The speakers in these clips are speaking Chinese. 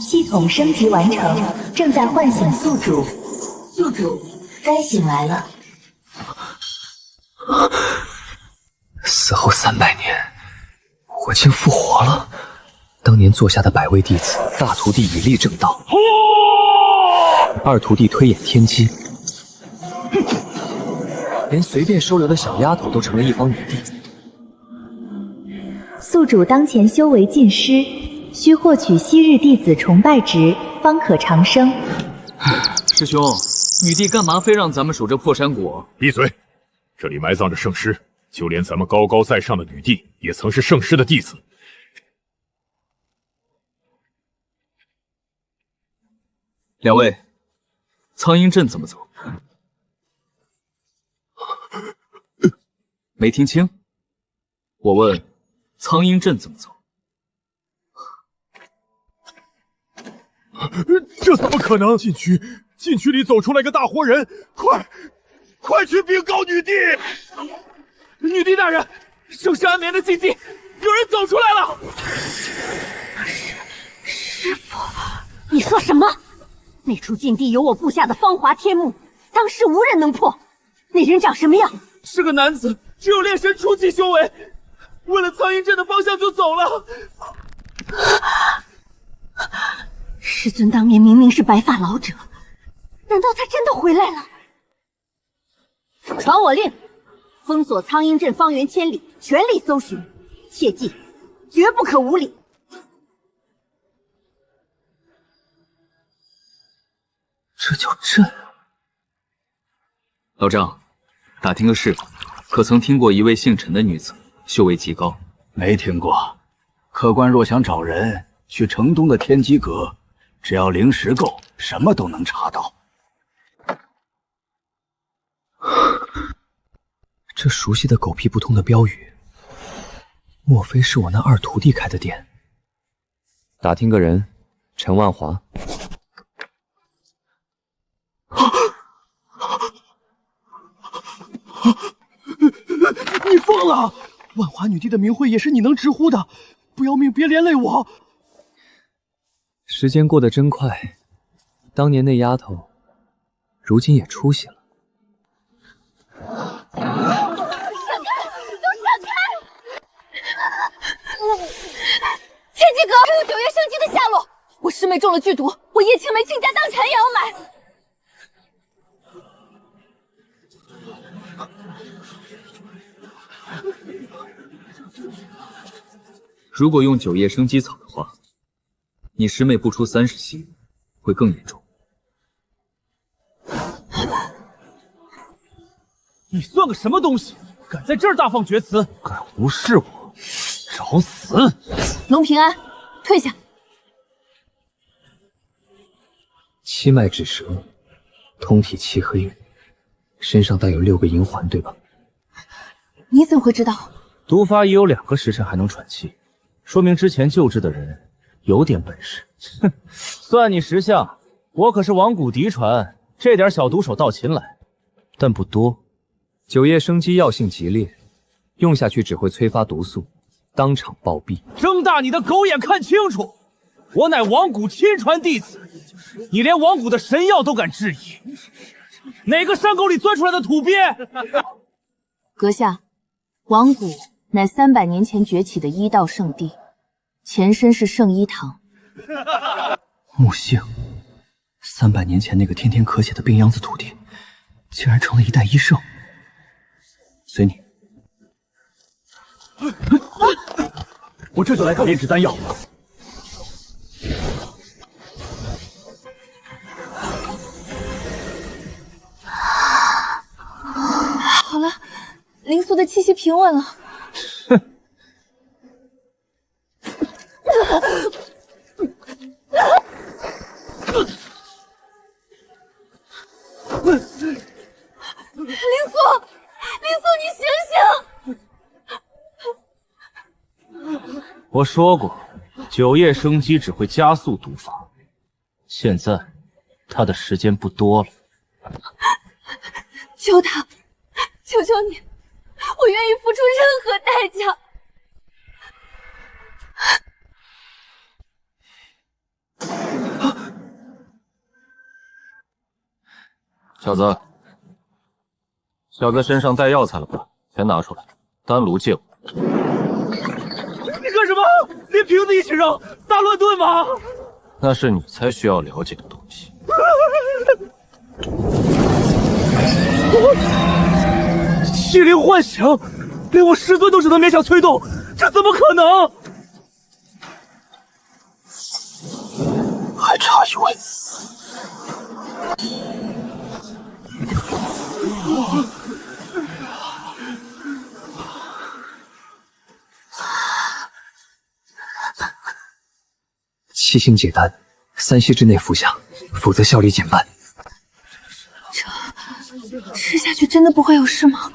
系统升级完成，正在唤醒宿主。宿主该醒来了。死后300年，我竟复活了。当年坐下的百位弟子，大徒弟以力正道，二徒弟推演天机，连随便收留的小丫头都成了一方女帝。宿主当前修为尽失，需获取昔日弟子崇拜值，方可长生。师兄，女帝干嘛非让咱们守这破山谷？闭嘴！这里埋葬着圣师，就连咱们高高在上的女帝也曾是圣师的弟子。两位，苍鹰阵怎么走？没听清？我问，苍鹰阵怎么走？这怎么可能？禁区里走出来个大活人，快去禀告女帝！女帝大人，圣师安眠的禁地，有人走出来了！师傅，你说什么？那处禁地有我布下的芳华天幕，当时无人能破。那人长什么样？是个男子，只有炼神初期修为，为了苍鹰阵的方向就走了。师尊当年明明是白发老者，难道他真的回来了？传我令，封锁苍鹰阵方圆1000里，全力搜寻，切记，绝不可无礼。这叫阵？老丈，打听个事，可曾听过一位姓陈的女子，修为极高？没听过。客官若想找人，去城东的天机阁，只要灵石够，什么都能查到。这熟悉的狗屁不通的标语，莫非是我那二徒弟开的店？打听个人，陈万华。你疯了！万华女帝的名讳也是你能直呼的，不要命别连累我。时间过得真快，当年那丫头，如今也出息了。都闪开！天机阁还有9月生机的下落，我师妹中了剧毒，我叶青梅倾家荡产也要买。如果用9叶生机草的话，你师妹不出30息，会更严重。你算个什么东西，敢在这儿大放厥词，敢无视我，找死！龙平安，退下。七脉之蛇，通体漆黑，身上带有6个银环，对吧？你怎么会知道？毒发已有2个时辰还能喘气，说明之前救治的人有点本事。哼，算你识相，我可是王谷嫡传，这点小毒手到秦来，但不多。9叶生机药性极烈，用下去只会催发毒素，当场暴毙。睁大你的狗眼看清楚，我乃王谷亲传弟子，你连王谷的神药都敢质疑，哪个山沟里钻出来的土鳖？阁下，王谷乃300年前崛起的医道圣地，前身是圣医堂。木星，300年前那个天天咳血的病秧子徒弟，竟然成了一代医圣。随你。我这就来搞炼制丹药。好了，灵素的气息平稳了。灵素，你醒醒！我说过，9叶生机只会加速毒发，现在他的时间不多了。求他，求求你，我愿意付出任何代价。小子身上带药材了吧？钱拿出来，丹炉借我。你干什么？连瓶子一起扔，大乱炖吗？那是你才需要了解的东西。气灵幻想，连我师尊都只能勉强催动，这怎么可能？还差一位。七星解丹，3息之内服下，否则效力减半。吃下去真的不会有事吗？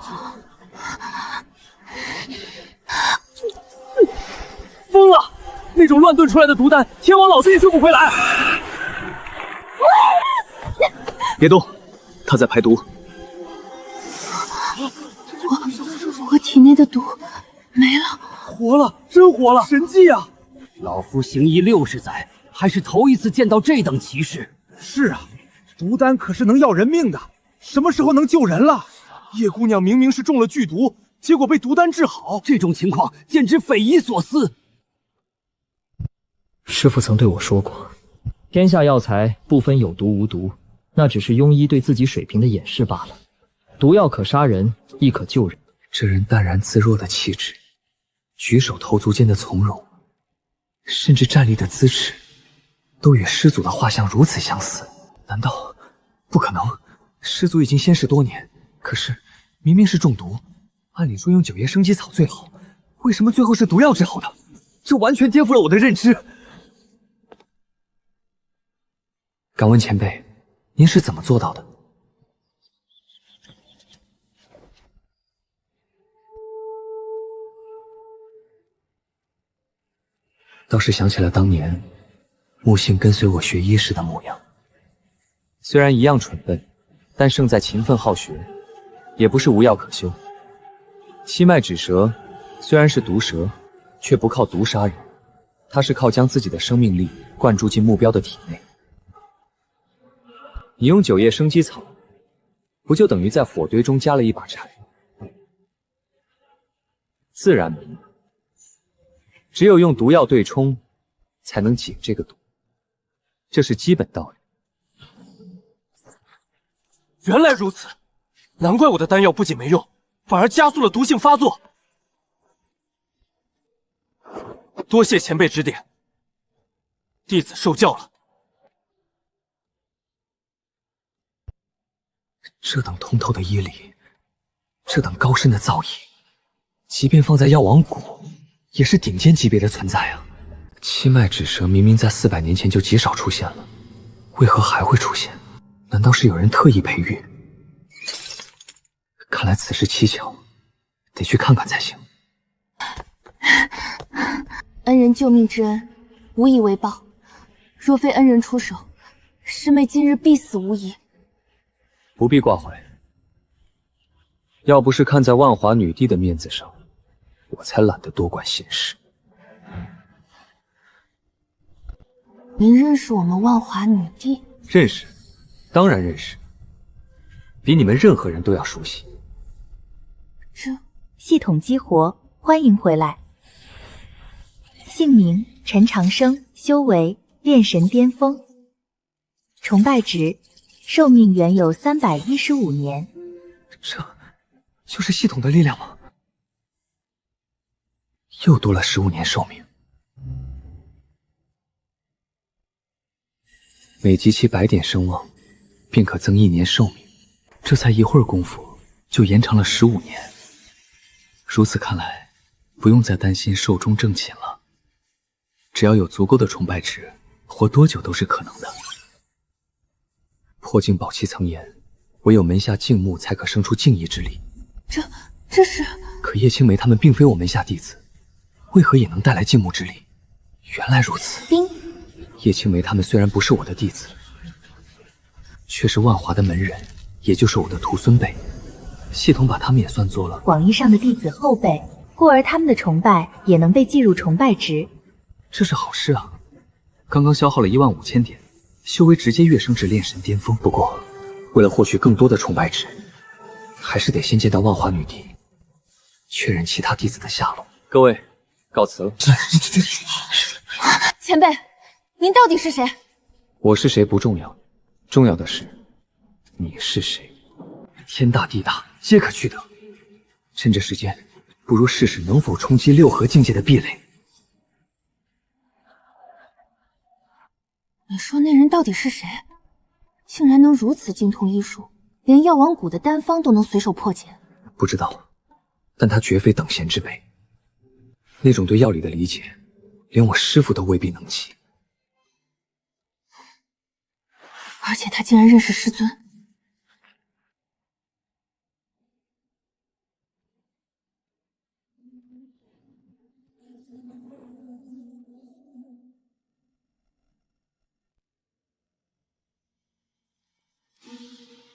疯了！那种乱炖出来的毒丹，天王老子也救不回来。别动，他在排毒。我体内的毒没了，活了，真活了，神迹啊！老夫行医60载，还是头一次见到这等奇事。是啊，毒丹可是能要人命的，什么时候能救人了？叶姑娘明明是中了剧毒，结果被毒丹治好，这种情况简直匪夷所思。师父曾对我说过，天下药材不分有毒无毒，那只是庸医对自己水平的掩饰罢了。毒药可杀人，亦可救人。这人淡然自若的气质，举手投足间的从容，甚至站立的姿势，都与师祖的画像如此相似。难道不可能？师祖已经仙逝多年，可是明明是中毒，按理说用9叶生机草最好，为什么最后是毒药治好的？这完全颠覆了我的认知。敢问前辈，您是怎么做到的？倒是想起了当年木星跟随我学医时的模样。虽然一样蠢笨，但胜在勤奋好学，也不是无药可修。七脉指蛇虽然是毒蛇，却不靠毒杀人，它是靠将自己的生命力灌注进目标的体内。你用9叶生机草，不就等于在火堆中加了一把柴？自然明白，只有用毒药对冲，才能解这个毒，这是基本道理。原来如此，难怪我的丹药不仅没用，反而加速了毒性发作。多谢前辈指点，弟子受教了。这等通透的医理，这等高深的造诣，即便放在药王谷，也是顶尖级别的存在啊！七脉指蛇明明在400年前就极少出现了，为何还会出现？难道是有人特意培育？看来此事蹊跷，得去看看才行。恩人救命之恩，无以为报。若非恩人出手，师妹今日必死无疑。不必挂怀，要不是看在万华女帝的面子上，我才懒得多管闲事。您认识我们万华女帝？认识，当然认识，比你们任何人都要熟悉。系统激活，欢迎回来。姓名陈长生，修为炼神巅峰，崇拜值寿命原有315年。这就是系统的力量吗？又多了15年寿命。每集齐100点声望，便可增1年寿命。这才一会儿功夫，就延长了15年。如此看来，不用再担心寿终正寝了。只要有足够的崇拜值，活多久都是可能的。破镜宝器曾言，唯有门下静穆才可生出静意之力。这是……可叶青梅他们并非我门下弟子，为何也能带来静穆之力？原来如此。冰，叶青梅他们虽然不是我的弟子，却是万华的门人，也就是我的徒孙辈。系统把他们也算作了广义上的弟子后辈，故而他们的崇拜也能被计入崇拜值。这是好事啊！刚刚消耗了15000点，修为直接跃升至炼神巅峰。不过，为了获取更多的崇拜值，还是得先见到万华女帝，确认其他弟子的下落。各位，告辞了。前辈，您到底是谁？我是谁不重要，重要的是你是谁。天大地大，皆可去得。趁着时间，不如试试能否冲击六合境界的壁垒。你说那人到底是谁？竟然能如此精通医术，连药王谷的丹方都能随手破解。不知道，但他绝非等闲之辈。那种对药理的理解，连我师父都未必能及。而且他竟然认识师尊。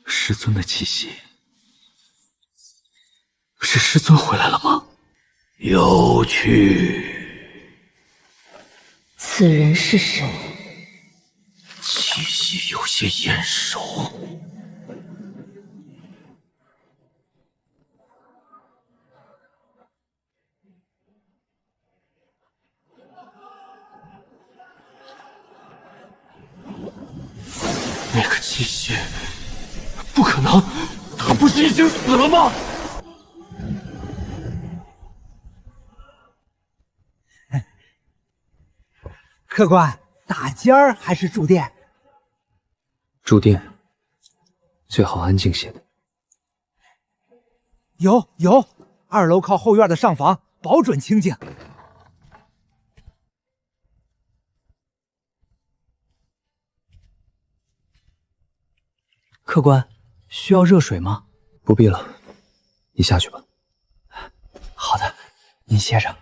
师尊的气息，是师尊回来了吗？有趣。此人是谁？气息有些眼熟。那个气息，不可能，他不是已经死了吗？客官，打尖儿还是住店？住店最好安静些的。有，2楼靠后院的上房，保准清静。客官，需要热水吗？不必了，你下去吧。好的，您歇着。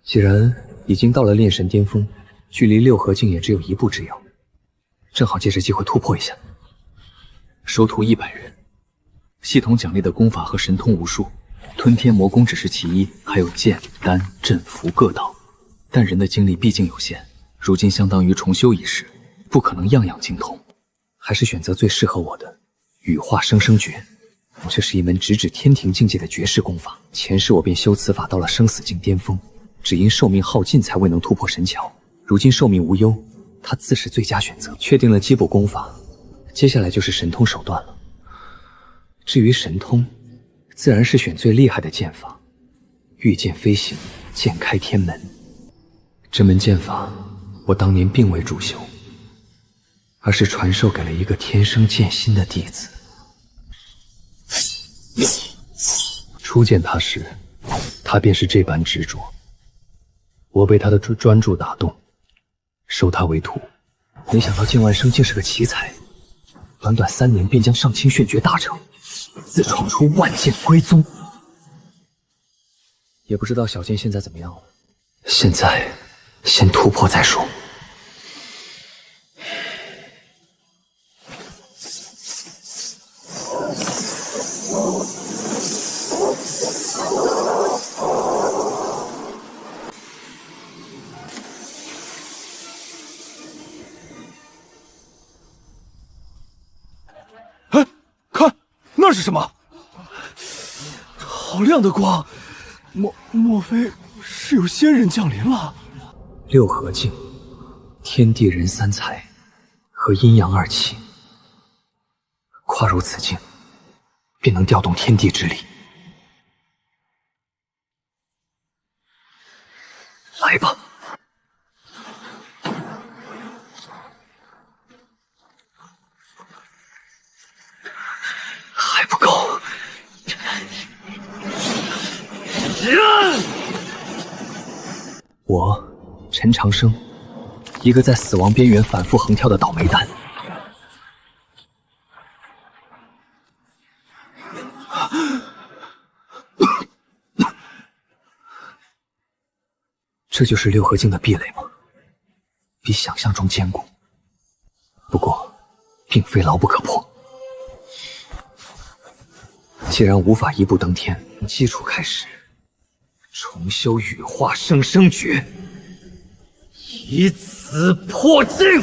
既然已经到了炼神巅峰，距离六合境也只有1步之遥，正好借这机会突破一下。收徒100人，系统奖励的功法和神通无数，吞天魔功只是其一，还有剑、丹、阵、符各道。但人的精力毕竟有限，如今相当于重修一世，不可能样样精通，还是选择最适合我的羽化生生诀。这是一门直指天庭境界的绝世功法，前世我便修此法到了生死境巅峰，只因寿命耗尽才未能突破神桥。如今寿命无忧，它自是最佳选择。确定了基础功法，接下来就是神通手段了。至于神通，自然是选最厉害的剑法，御剑飞行，剑开天门。这门剑法我当年并未主修，而是传授给了一个天生剑心的弟子。初见他时，他便是这般执着，我被他的专注打动，收他为徒。没想到剑万生竟是个奇才，短短3年便将上清炫诀大成，自创出万剑归宗。也不知道小剑现在怎么样了。现在先突破再说。那是什么？好亮的光，莫非是有仙人降临了？六合境，天地人3才和阴阳2气，跨入此境，便能调动天地之力。来吧！还不够。我陈长生，一个在死亡边缘反复横跳的倒霉蛋。这就是六合境的壁垒吗？比想象中坚固，不过并非牢不可破。既然无法一步登天，基础开始，重修羽化生生诀，以此破境。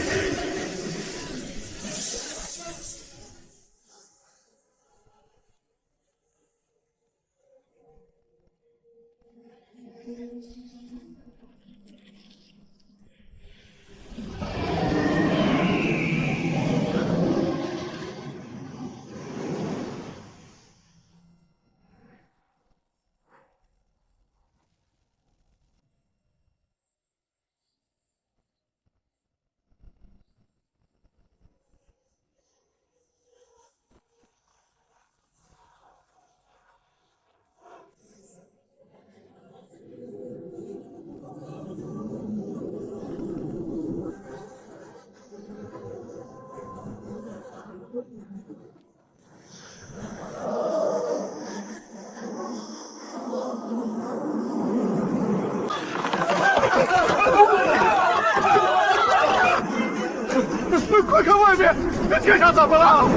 快看外面，这天上怎么了？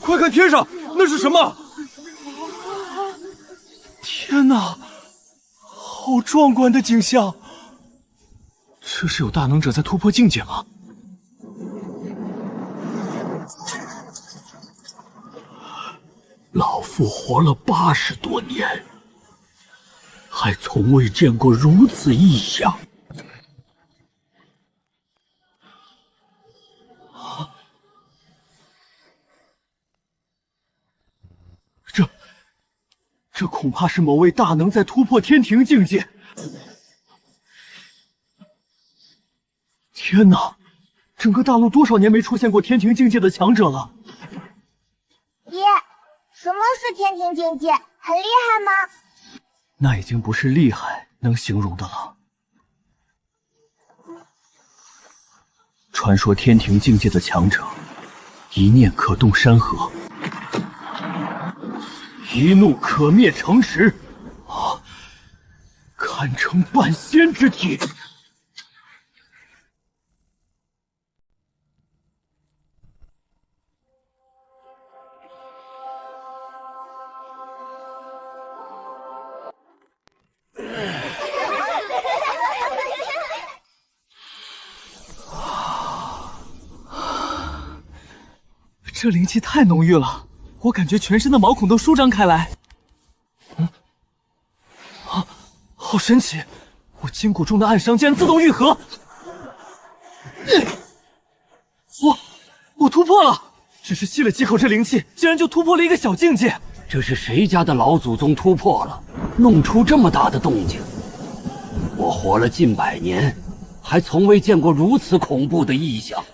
快看天上，那是什么？天哪！好壮观的景象！这是有大能者在突破境界吗？老夫活了80多年，还从未见过如此异象。这恐怕是某位大能在突破天庭境界。天哪！整个大陆多少年没出现过天庭境界的强者了？爹，什么是天庭境界？很厉害吗？那已经不是厉害能形容的了。传说天庭境界的强者，一念可动山河，一怒可灭城池，堪称半仙之体。这灵气太浓郁了，我感觉全身的毛孔都舒张开来。好神奇！我筋骨中的暗伤竟然自动愈合。我突破了！只是吸了几口这灵气，竟然就突破了一个小境界。这是谁家的老祖宗突破了，弄出这么大的动静？我活了近100年，还从未见过如此恐怖的异象。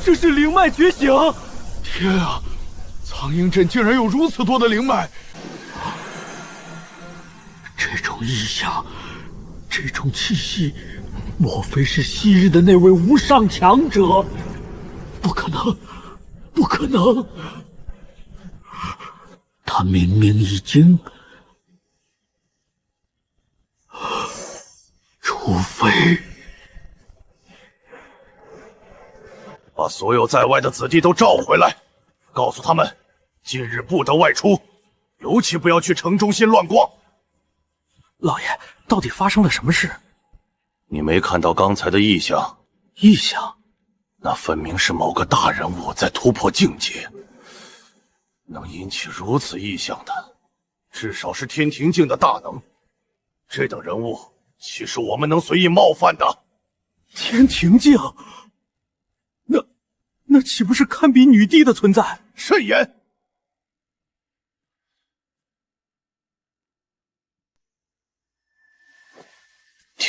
这是灵脉觉醒！天啊，苍鹰镇竟然有如此多的灵脉！这种异象，这种气息，莫非是昔日的那位无上强者？不可能，不可能！他明明已经……除非……把所有在外的子弟都召回来，告诉他们，近日不得外出，尤其不要去城中心乱逛。老爷，到底发生了什么事？你没看到刚才的异象？异象？那分明是某个大人物在突破境界。能引起如此异象的，至少是天庭境的大能。这等人物，岂是我们能随意冒犯的？天庭境？那岂不是堪比女帝的存在？慎言！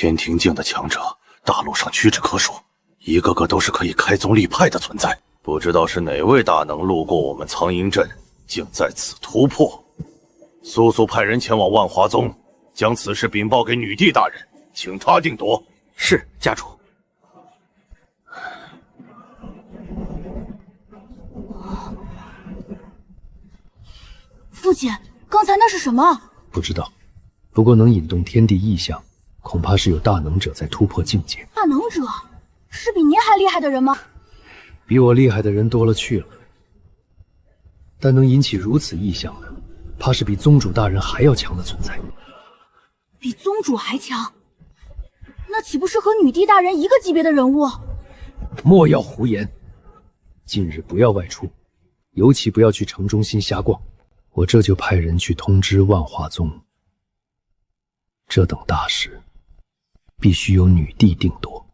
天庭境的强者，大陆上屈指可数，一个个都是可以开宗立派的存在。不知道是哪位大能路过我们苍鹰镇，竟在此突破。速速派人前往万华宗，将此事禀报给女帝大人，请她定夺。是，家主。父亲，刚才那是什么？不知道，不过能引动天地异象，恐怕是有大能者在突破境界。大能者是比您还厉害的人吗？比我厉害的人多了去了，但能引起如此异象的，怕是比宗主大人还要强的存在。比宗主还强？那岂不是和女帝大人一个级别的人物？莫要胡言！近日不要外出，尤其不要去城中心瞎逛。我这就派人去通知万华宗，这等大事必须由女帝定夺。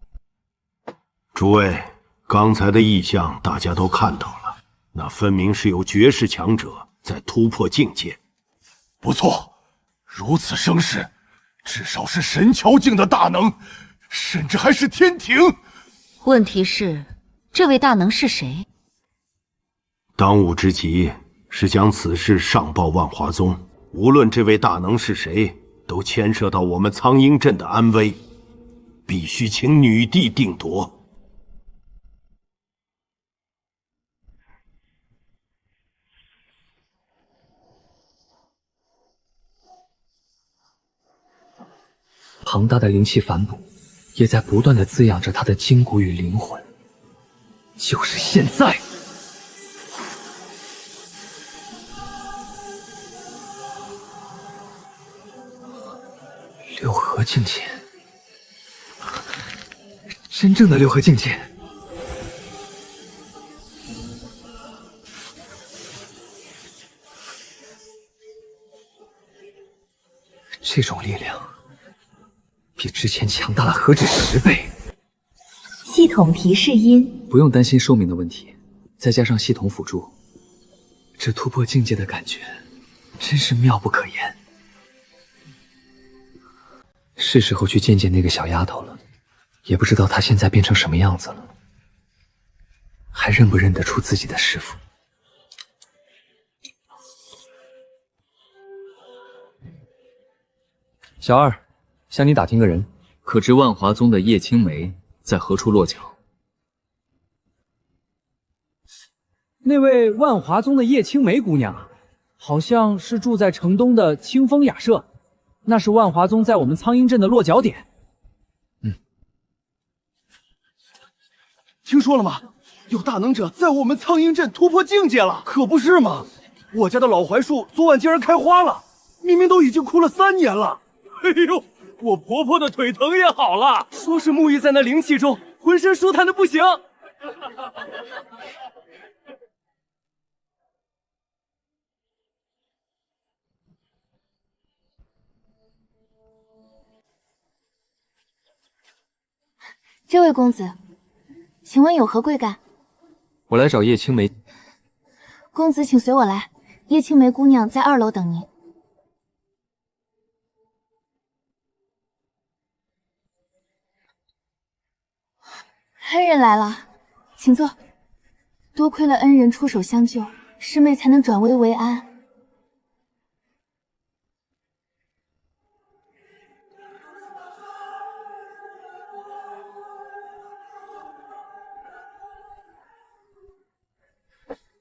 诸位，刚才的异象大家都看到了，那分明是有绝世强者在突破境界。不错，如此声势，至少是神桥境的大能，甚至还是天庭。问题是，这位大能是谁？当务之急是将此事上报万华宗，无论这位大能是谁，都牵涉到我们苍鹰镇的安危，必须请女帝定夺。庞大的灵气反哺，也在不断的滋养着他的筋骨与灵魂。就是现在！六合境界，真正的六合境界。这种力量比之前强大了何止10倍。系统提示音：不用担心寿命的问题，再加上系统辅助，这突破境界的感觉真是妙不可言。是时候去见见那个小丫头了，也不知道她现在变成什么样子了，还认不认得出自己的师父。小二，向你打听个人，可知万华宗的叶青梅在何处落脚？那位万华宗的叶青梅姑娘，好像是住在城东的清风雅舍。那是万华宗在我们苍鹰镇的落脚点。听说了吗？有大能者在我们苍鹰镇突破境界了，可不是吗？我家的老槐树昨晚竟然开花了，明明都已经枯了3年了。哎呦，我婆婆的腿疼也好了，说是沐浴在那灵气中，浑身舒坦的不行。这位公子，请问有何贵干？我来找叶青梅。公子请随我来，叶青梅姑娘在2楼等您。恩人来了，请坐。多亏了恩人出手相救，师妹才能转危为安。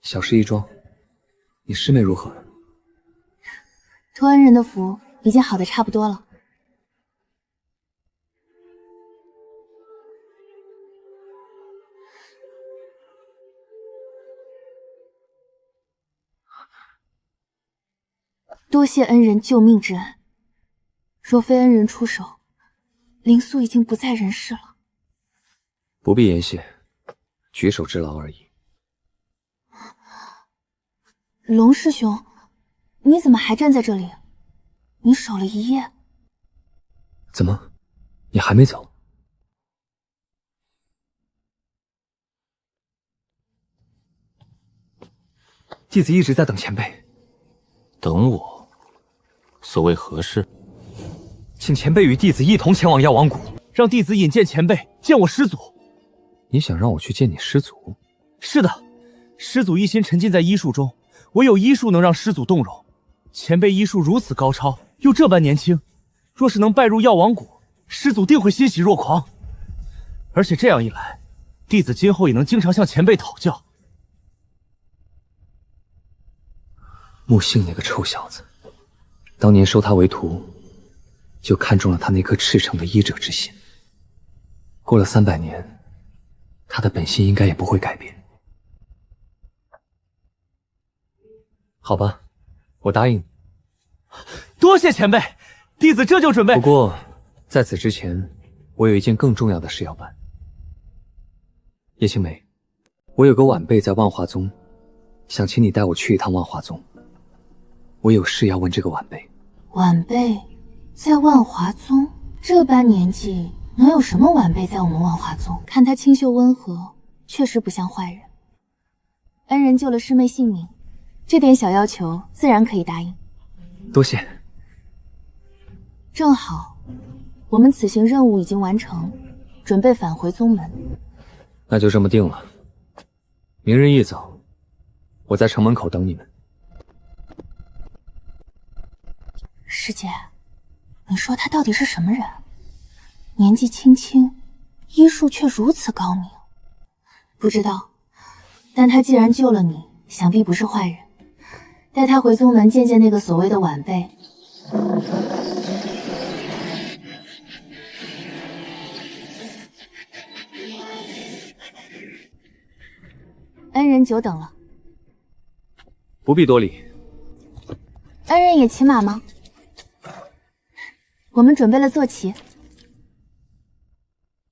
小事一桩，你师妹如何？托恩人的福，已经好的差不多了。多谢恩人救命之恩，若非恩人出手，灵素已经不在人世了。不必言谢，举手之劳而已。龙师兄，你怎么还站在这里？你守了一夜。怎么，你还没走？弟子一直在等前辈。等我？所谓何事？请前辈与弟子一同前往药王谷，让弟子引荐前辈见我师祖。你想让我去见你师祖？是的，师祖一心沉浸在医术中，唯有医术能让师祖动容。前辈医术如此高超，又这般年轻，若是能拜入药王谷，师祖定会欣喜若狂。而且这样一来，弟子今后也能经常向前辈讨教。木姓那个臭小子，当年收他为徒，就看中了他那颗赤诚的医者之心。过了300年，他的本心应该也不会改变。好吧，我答应你。多谢前辈，弟子这就准备。不过，在此之前，我有一件更重要的事要办。叶青梅，我有个晚辈在万华宗，想请你带我去一趟万华宗。我有事要问这个晚辈。晚辈在万华宗，这般年纪能有什么晚辈在我们万华宗？看他清秀温和，确实不像坏人。恩人救了师妹性命，这点小要求自然可以答应。多谢。正好，我们此行任务已经完成，准备返回宗门。那就这么定了。明日一早，我在城门口等你们。师姐，你说他到底是什么人？年纪轻轻，医术却如此高明。不知道，但他既然救了你，想必不是坏人。带他回宗门见见那个所谓的晚辈。恩人久等了。不必多礼。恩人也骑马吗？我们准备了坐骑。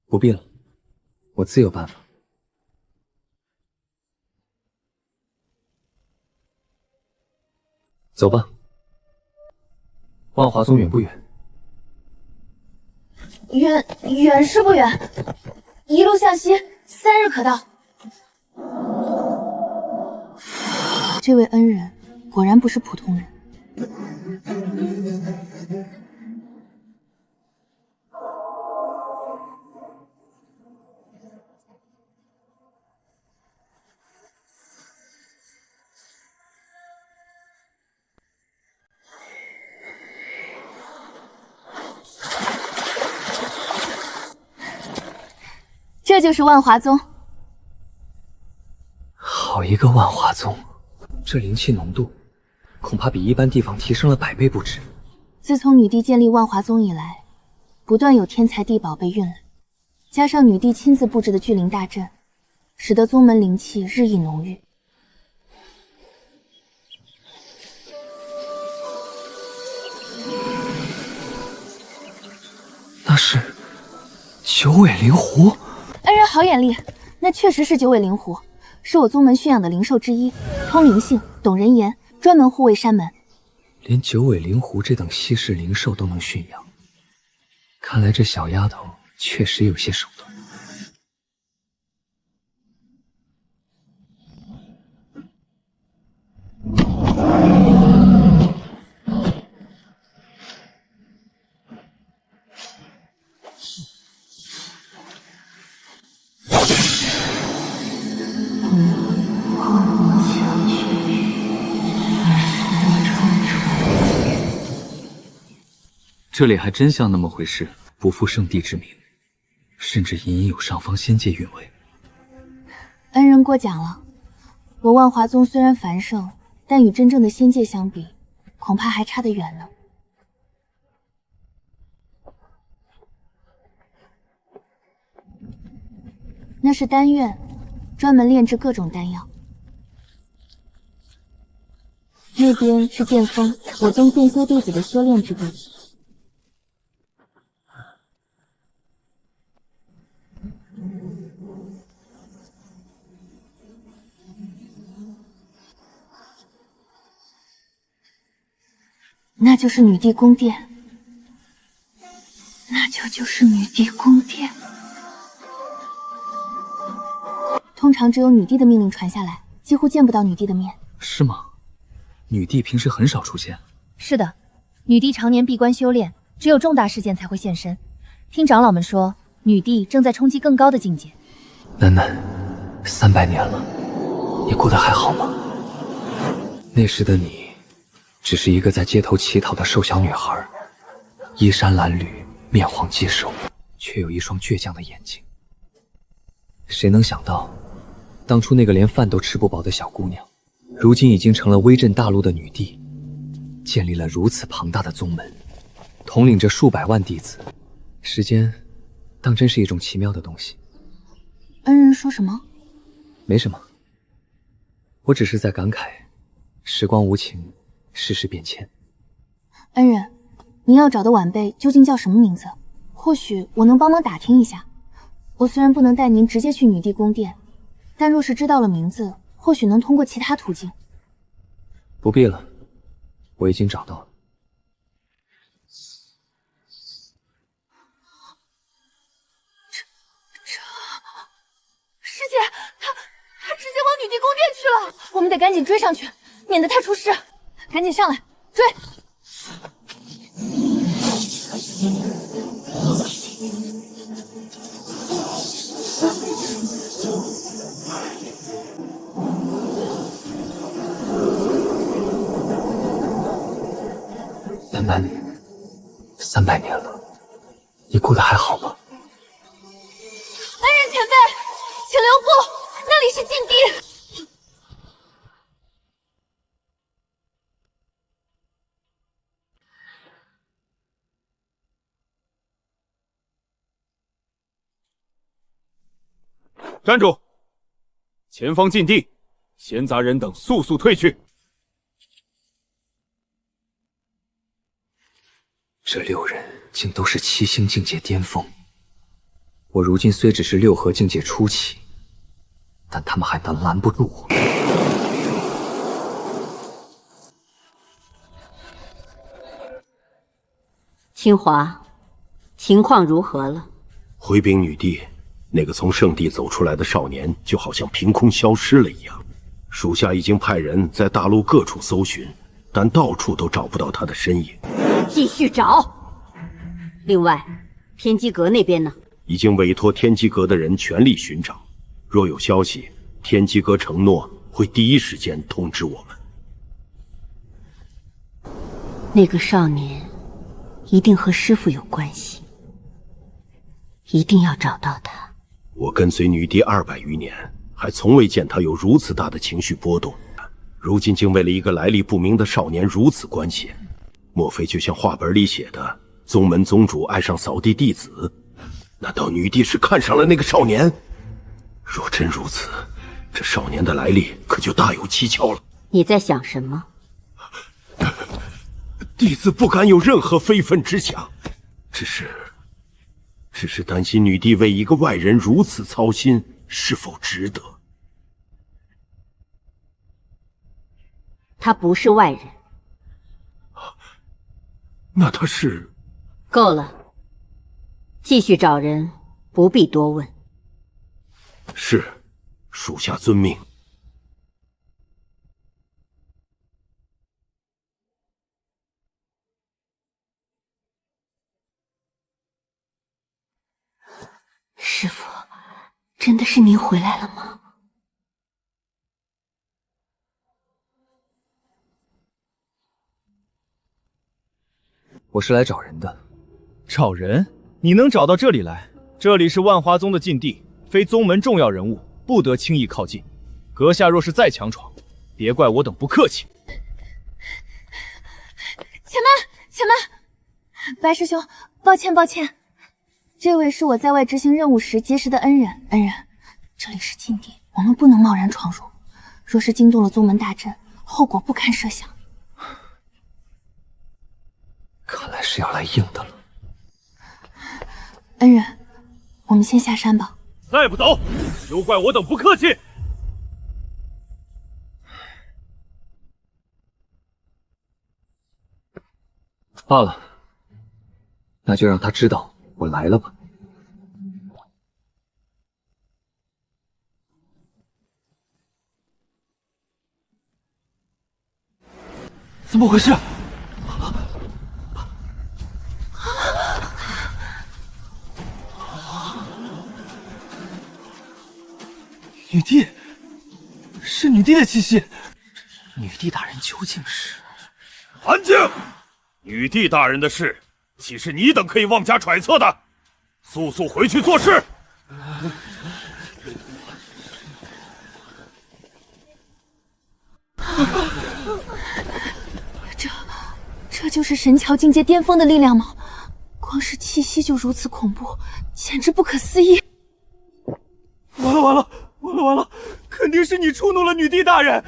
不必了，我自有办法。走吧。万华宗远不远？远是不远，一路向西3日可到。这位恩人果然不是普通人。这就是万华宗。好一个万华宗，这灵气浓度恐怕比一般地方提升了100倍不止。自从女帝建立万华宗以来，不断有天才地宝被运来，加上女帝亲自布置的聚灵大阵，使得宗门灵气日益浓郁。那是九尾灵狐。恩人好眼力，那确实是九尾灵狐，是我宗门驯养的灵兽之一，通灵性，懂人言，专门护卫山门。连九尾灵狐这等稀世灵兽都能驯养，看来这小丫头确实有些手段。这里还真像那么回事，不负圣地之名，甚至隐隐有上方仙界韵味。恩人过奖了，我万华宗虽然繁盛，但与真正的仙界相比，恐怕还差得远呢。那是丹院，专门炼制各种丹药。那边是剑锋，我宗剑修弟子的修炼之地。那就是女帝宫殿，就是女帝宫殿。通常只有女帝的命令传下来，几乎见不到女帝的面。是吗？女帝平时很少出现。是的，女帝常年闭关修炼，只有重大事件才会现身。听长老们说，女帝正在冲击更高的境界。楠楠，300年了，你过得还好吗？那时的你，只是一个在街头乞讨的瘦小女孩，衣衫褴褛，面黄肌瘦，却有一双倔强的眼睛。谁能想到，当初那个连饭都吃不饱的小姑娘，如今已经成了威震大陆的女帝，建立了如此庞大的宗门，统领着数百万弟子。时间，当真是一种奇妙的东西。恩人说什么？没什么，我只是在感慨，时光无情，世事变迁。恩人，您要找的晚辈究竟叫什么名字？或许我能帮忙打听一下。我虽然不能带您直接去女帝宫殿，但若是知道了名字，或许能通过其他途径。不必了，我已经找到了。师姐，他直接往女帝宫殿去了，我们得赶紧追上去，免得他出事。赶紧上来，追！楠楠，300年了，你过得还好吗？恩人前辈，请留步，那里是禁地。站住！前方禁地，闲杂人等速速退去。这6人竟都是7星境界巅峰。我如今虽只是6合境界初期，但他们还能拦不住我。清华，情况如何了？回禀女帝，那个从圣地走出来的少年，就好像凭空消失了一样。属下已经派人在大陆各处搜寻，但到处都找不到他的身影。继续找。另外，天机阁那边呢？已经委托天机阁的人全力寻找，若有消息，天机阁承诺会第一时间通知我们。那个少年一定和师父有关系，一定要找到他。我跟随女帝200余年，还从未见他有如此大的情绪波动，如今竟为了一个来历不明的少年如此关心。莫非就像话本里写的，宗门宗主爱上扫地弟子？难道女帝是看上了那个少年？若真如此，这少年的来历可就大有蹊跷了。你在想什么？弟子不敢有任何非分之想，只是担心女帝为一个外人如此操心，是否值得？他不是外人。那他是？够了，继续找人，不必多问。是，属下遵命。师父，真的是您回来了吗？我是来找人的。找人？你能找到这里来？这里是万华宗的禁地，非宗门重要人物不得轻易靠近。阁下若是再强闯，别怪我等不客气。且慢，且慢！白师兄，抱歉，抱歉。这位是我在外执行任务时结识的恩人。恩人，这里是禁地，我们不能贸然闯入。若是惊动了宗门大阵，后果不堪设想。看来是要来硬的了。恩人，我们先下山吧。再不走，休怪我等不客气。罢了，那就让他知道我来了吧。怎么回事？女帝，是女帝的气息。女帝大人究竟是？安静！女帝大人的事，岂是你等可以妄加揣测的？速速回去做事！这就是神桥境界巅峰的力量吗？光是气息就如此恐怖，简直不可思议！完了！肯定是你触怒了女帝大人！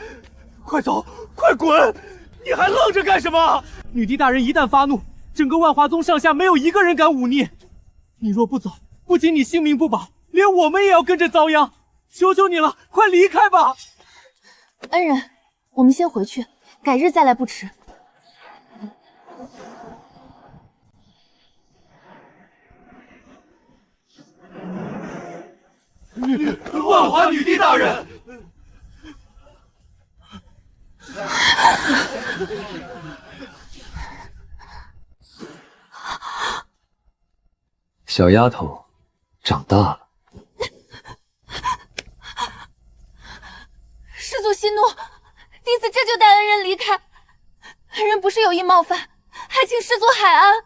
快走，快滚！你还愣着干什么？女帝大人一旦发怒，整个万华宗上下没有一个人敢忤逆。你若不走，不仅你性命不保，连我们也要跟着遭殃。求求你了，快离开吧！恩人，我们先回去，改日再来不迟。万华女帝大人！小丫头，长大了。师祖息怒，弟子这就带恩人离开。恩人不是有意冒犯，还请师祖海安。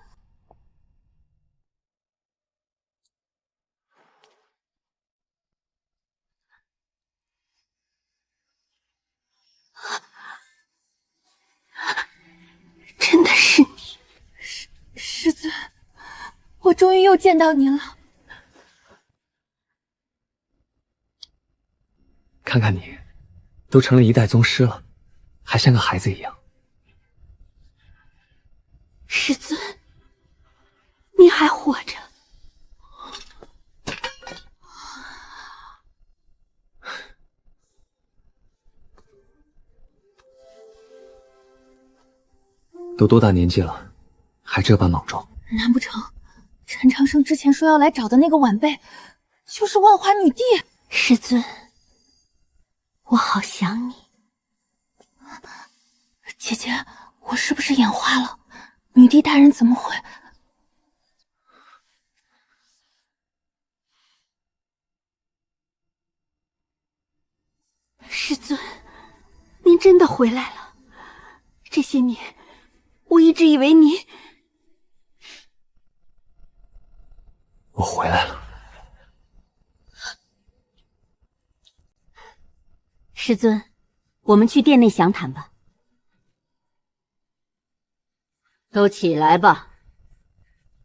真的是你，师尊，我终于又见到您了。看看你，都成了一代宗师了，还像个孩子一样。师尊，你还活着。都多大年纪了，还这般莽撞？难不成陈长生之前说要来找的那个晚辈，就是万华女帝？师尊，我好想你。姐姐，我是不是眼花了？女帝大人怎么会？师尊，您真的回来了。这些年我一直以为你……我回来了。师尊，我们去殿内详谈吧。都起来吧，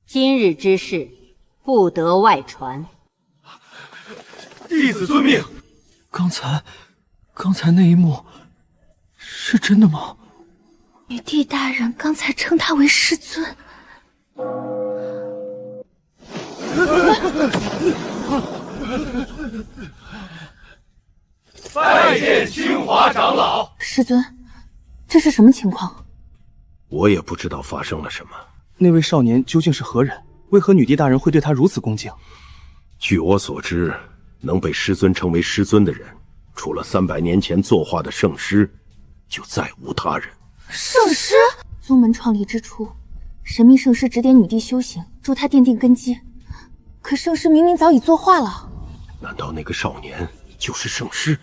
今日之事不得外传。弟子遵命。刚才那一幕是真的吗？女帝大人刚才称他为师尊。拜见清华长老。师尊，这是什么情况？我也不知道发生了什么。那位少年究竟是何人？为何女帝大人会对他如此恭敬？据我所知，能被师尊称为师尊的人，除了300年前作画的圣师，就再无他人。圣师？宗门创立之初，神秘圣师指点女帝修行，助她奠定根基。可圣师明明早已作画了。难道那个少年就是圣师？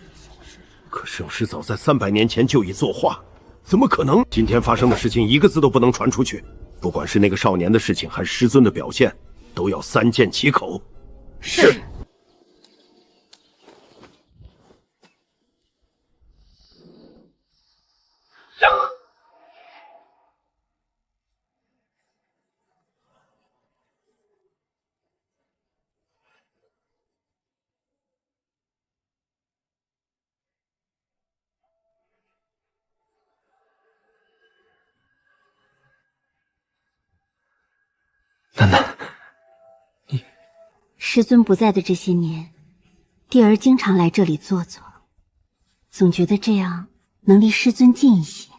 可圣师早在300年前就已作画，怎么可能？今天发生的事情一个字都不能传出去，不管是那个少年的事情，还是师尊的表现，都要3缄其口。是。楠楠，师尊不在的这些年，帝儿经常来这里坐坐，总觉得这样能离师尊近一些。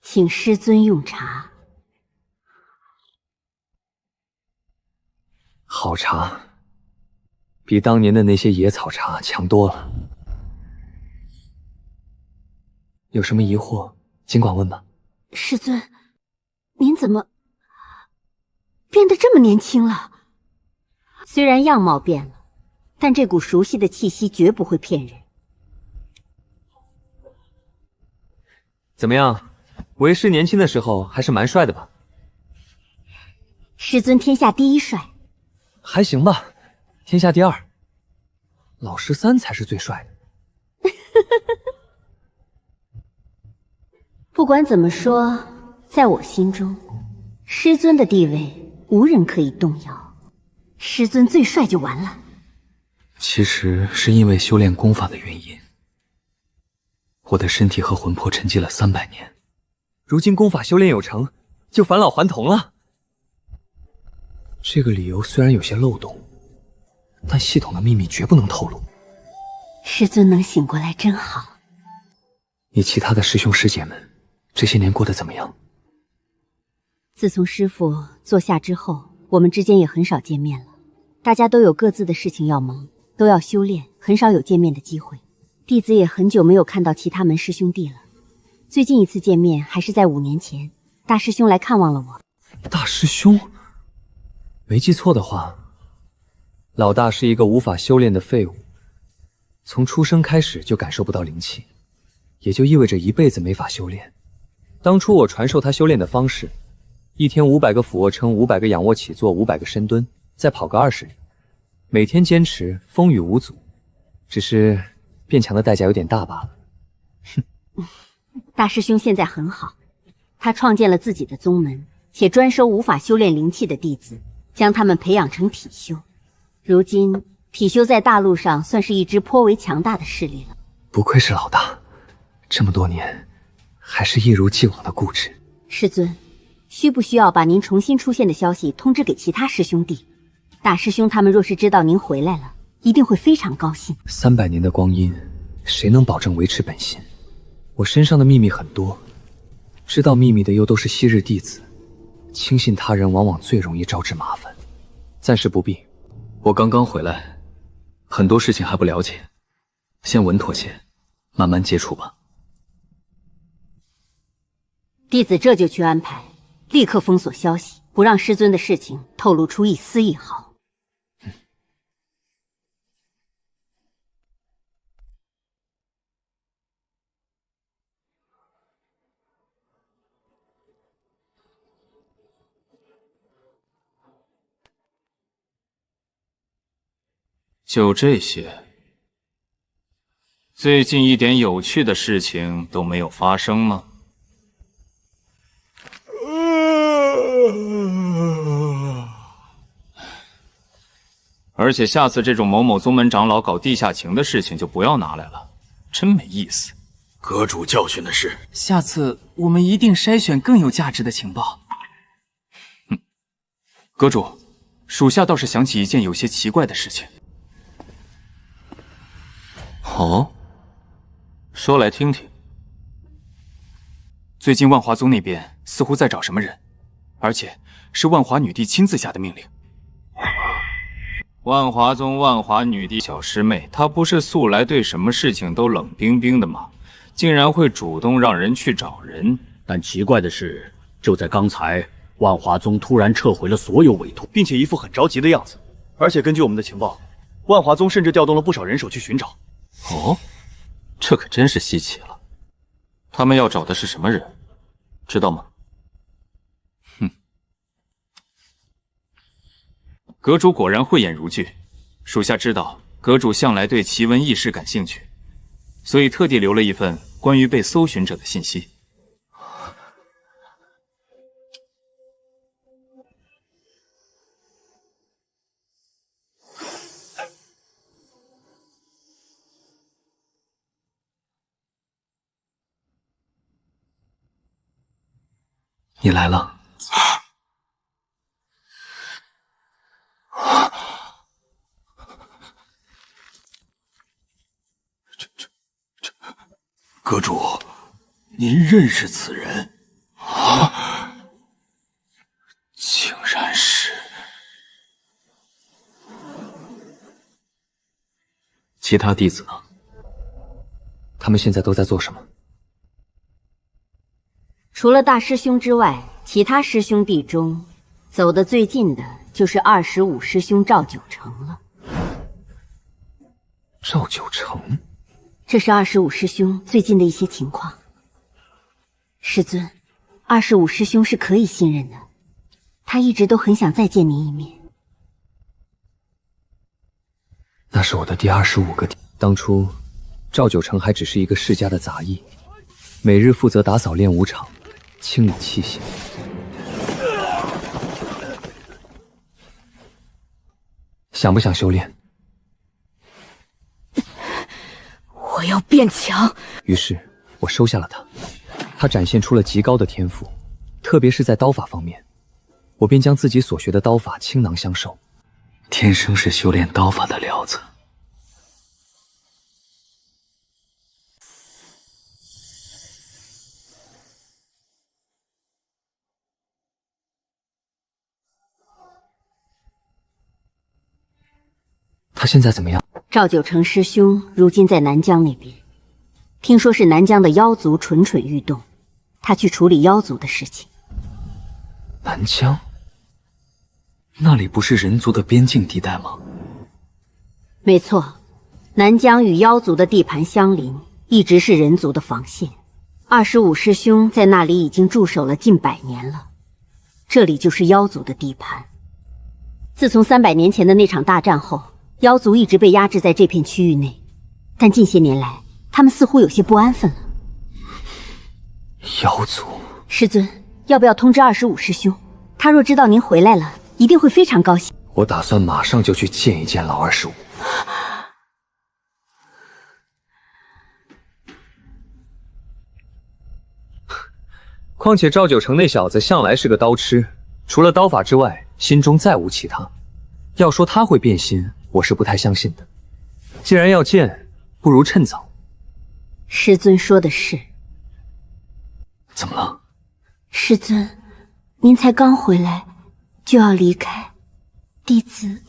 请师尊用茶。好茶，比当年的那些野草茶强多了。有什么疑惑，尽管问吧。师尊，您怎么变得这么年轻了？虽然样貌变了，但这股熟悉的气息绝不会骗人。怎么样，为师年轻的时候还是蛮帅的吧？师尊天下第一帅，还行吧，天下第二。老师3才是最帅的。不管怎么说，在我心中，师尊的地位无人可以动摇。师尊最帅就完了。其实是因为修炼功法的原因，我的身体和魂魄沉寂了300年，如今功法修炼有成，就返老还童了。这个理由虽然有些漏洞，但系统的秘密绝不能透露。师尊能醒过来真好。你其他的师兄师姐们这些年过得怎么样？自从师父坐下之后，我们之间也很少见面了。大家都有各自的事情要忙，都要修炼，很少有见面的机会。弟子也很久没有看到其他门师兄弟了。最近一次见面还是在5年前，大师兄来看望了我。大师兄？没记错的话，老大是一个无法修炼的废物，从出生开始就感受不到灵气，也就意味着一辈子没法修炼。当初我传授他修炼的方式，一天500个俯卧撑，500个仰卧起坐，500个深蹲，再跑个20里，每天坚持，风雨无阻。只是变强的代价有点大罢了。哼，大师兄现在很好，他创建了自己的宗门，且专收无法修炼灵气的弟子，将他们培养成体修。如今体修在大陆上算是一支颇为强大的势力了。不愧是老大，这么多年还是一如既往的固执。师尊，需不需要把您重新出现的消息通知给其他师兄弟？大师兄他们若是知道您回来了，一定会非常高兴。300年的光阴，谁能保证维持本心？我身上的秘密很多，知道秘密的又都是昔日弟子，轻信他人往往最容易招致麻烦。暂时不必，我刚刚回来，很多事情还不了解，先稳妥些，慢慢接触吧。弟子这就去安排，立刻封锁消息，不让师尊的事情透露出一丝一毫。就这些，最近一点有趣的事情都没有发生吗？而且下次这种某某宗门长老搞地下情的事情就不要拿来了，真没意思。阁主教训的是，下次我们一定筛选更有价值的情报。阁主，属下倒是想起一件有些奇怪的事情。哦，说来听听。最近万华宗那边似乎在找什么人，而且是万华女帝亲自下的命令。万华宗万华女帝小师妹，她不是素来对什么事情都冷冰冰的吗？竟然会主动让人去找人。但奇怪的是，就在刚才，万华宗突然撤回了所有委托，并且一副很着急的样子。而且根据我们的情报，万华宗甚至调动了不少人手去寻找。哦，这可真是稀奇了。他们要找的是什么人，知道吗？哼，阁主果然慧眼如炬，属下知道阁主向来对奇闻异事感兴趣，所以特地留了一份关于被搜寻者的信息。你来了。阁主，您认识此人？啊！竟然是……其他弟子呢？他们现在都在做什么？除了大师兄之外，其他师兄弟中走得最近的就是25师兄赵九成了。赵九成，这是25师兄最近的一些情况。师尊，25师兄是可以信任的，他一直都很想再见您一面。那是我的第25个弟。当初，赵九成还只是一个世家的杂役，每日负责打扫练武场，清理器械。想不想修炼？我要变强。于是我收下了他。他展现出了极高的天赋，特别是在刀法方面，我便将自己所学的刀法倾囊相授。天生是修炼刀法的料子。他现在怎么样？赵九成师兄如今在南疆那边，听说是南疆的妖族蠢蠢欲动，他去处理妖族的事情。南疆？那里不是人族的边境地带吗？没错，南疆与妖族的地盘相邻，一直是人族的防线。25师兄在那里已经驻守了近100年了，这里就是妖族的地盘。自从300年前的那场大战后，妖族一直被压制在这片区域内，但近些年来，他们似乎有些不安分了。妖族，师尊，要不要通知25师兄？他若知道您回来了，一定会非常高兴。我打算马上就去见一见老25。况且赵九成那小子向来是个刀痴，除了刀法之外，心中再无其他。要说他会变心，我是不太相信的。既然要见，不如趁早。师尊说的是。怎么了？师尊，您才刚回来，就要离开，弟子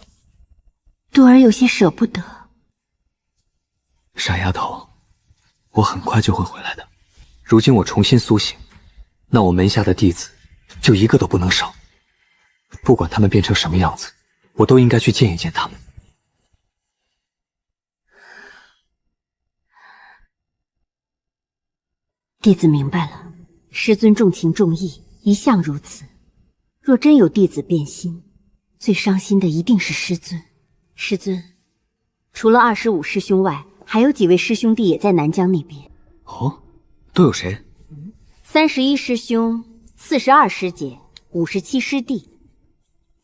朵儿有些舍不得。傻丫头，我很快就会回来的。如今我重新苏醒，那我门下的弟子就一个都不能少。不管他们变成什么样子，我都应该去见一见他们。弟子明白了，师尊重情重义，一向如此。若真有弟子变心，最伤心的一定是师尊。师尊，除了25师兄外，还有几位师兄弟也在南疆那边。哦，都有谁？31师兄、42师姐、57师弟。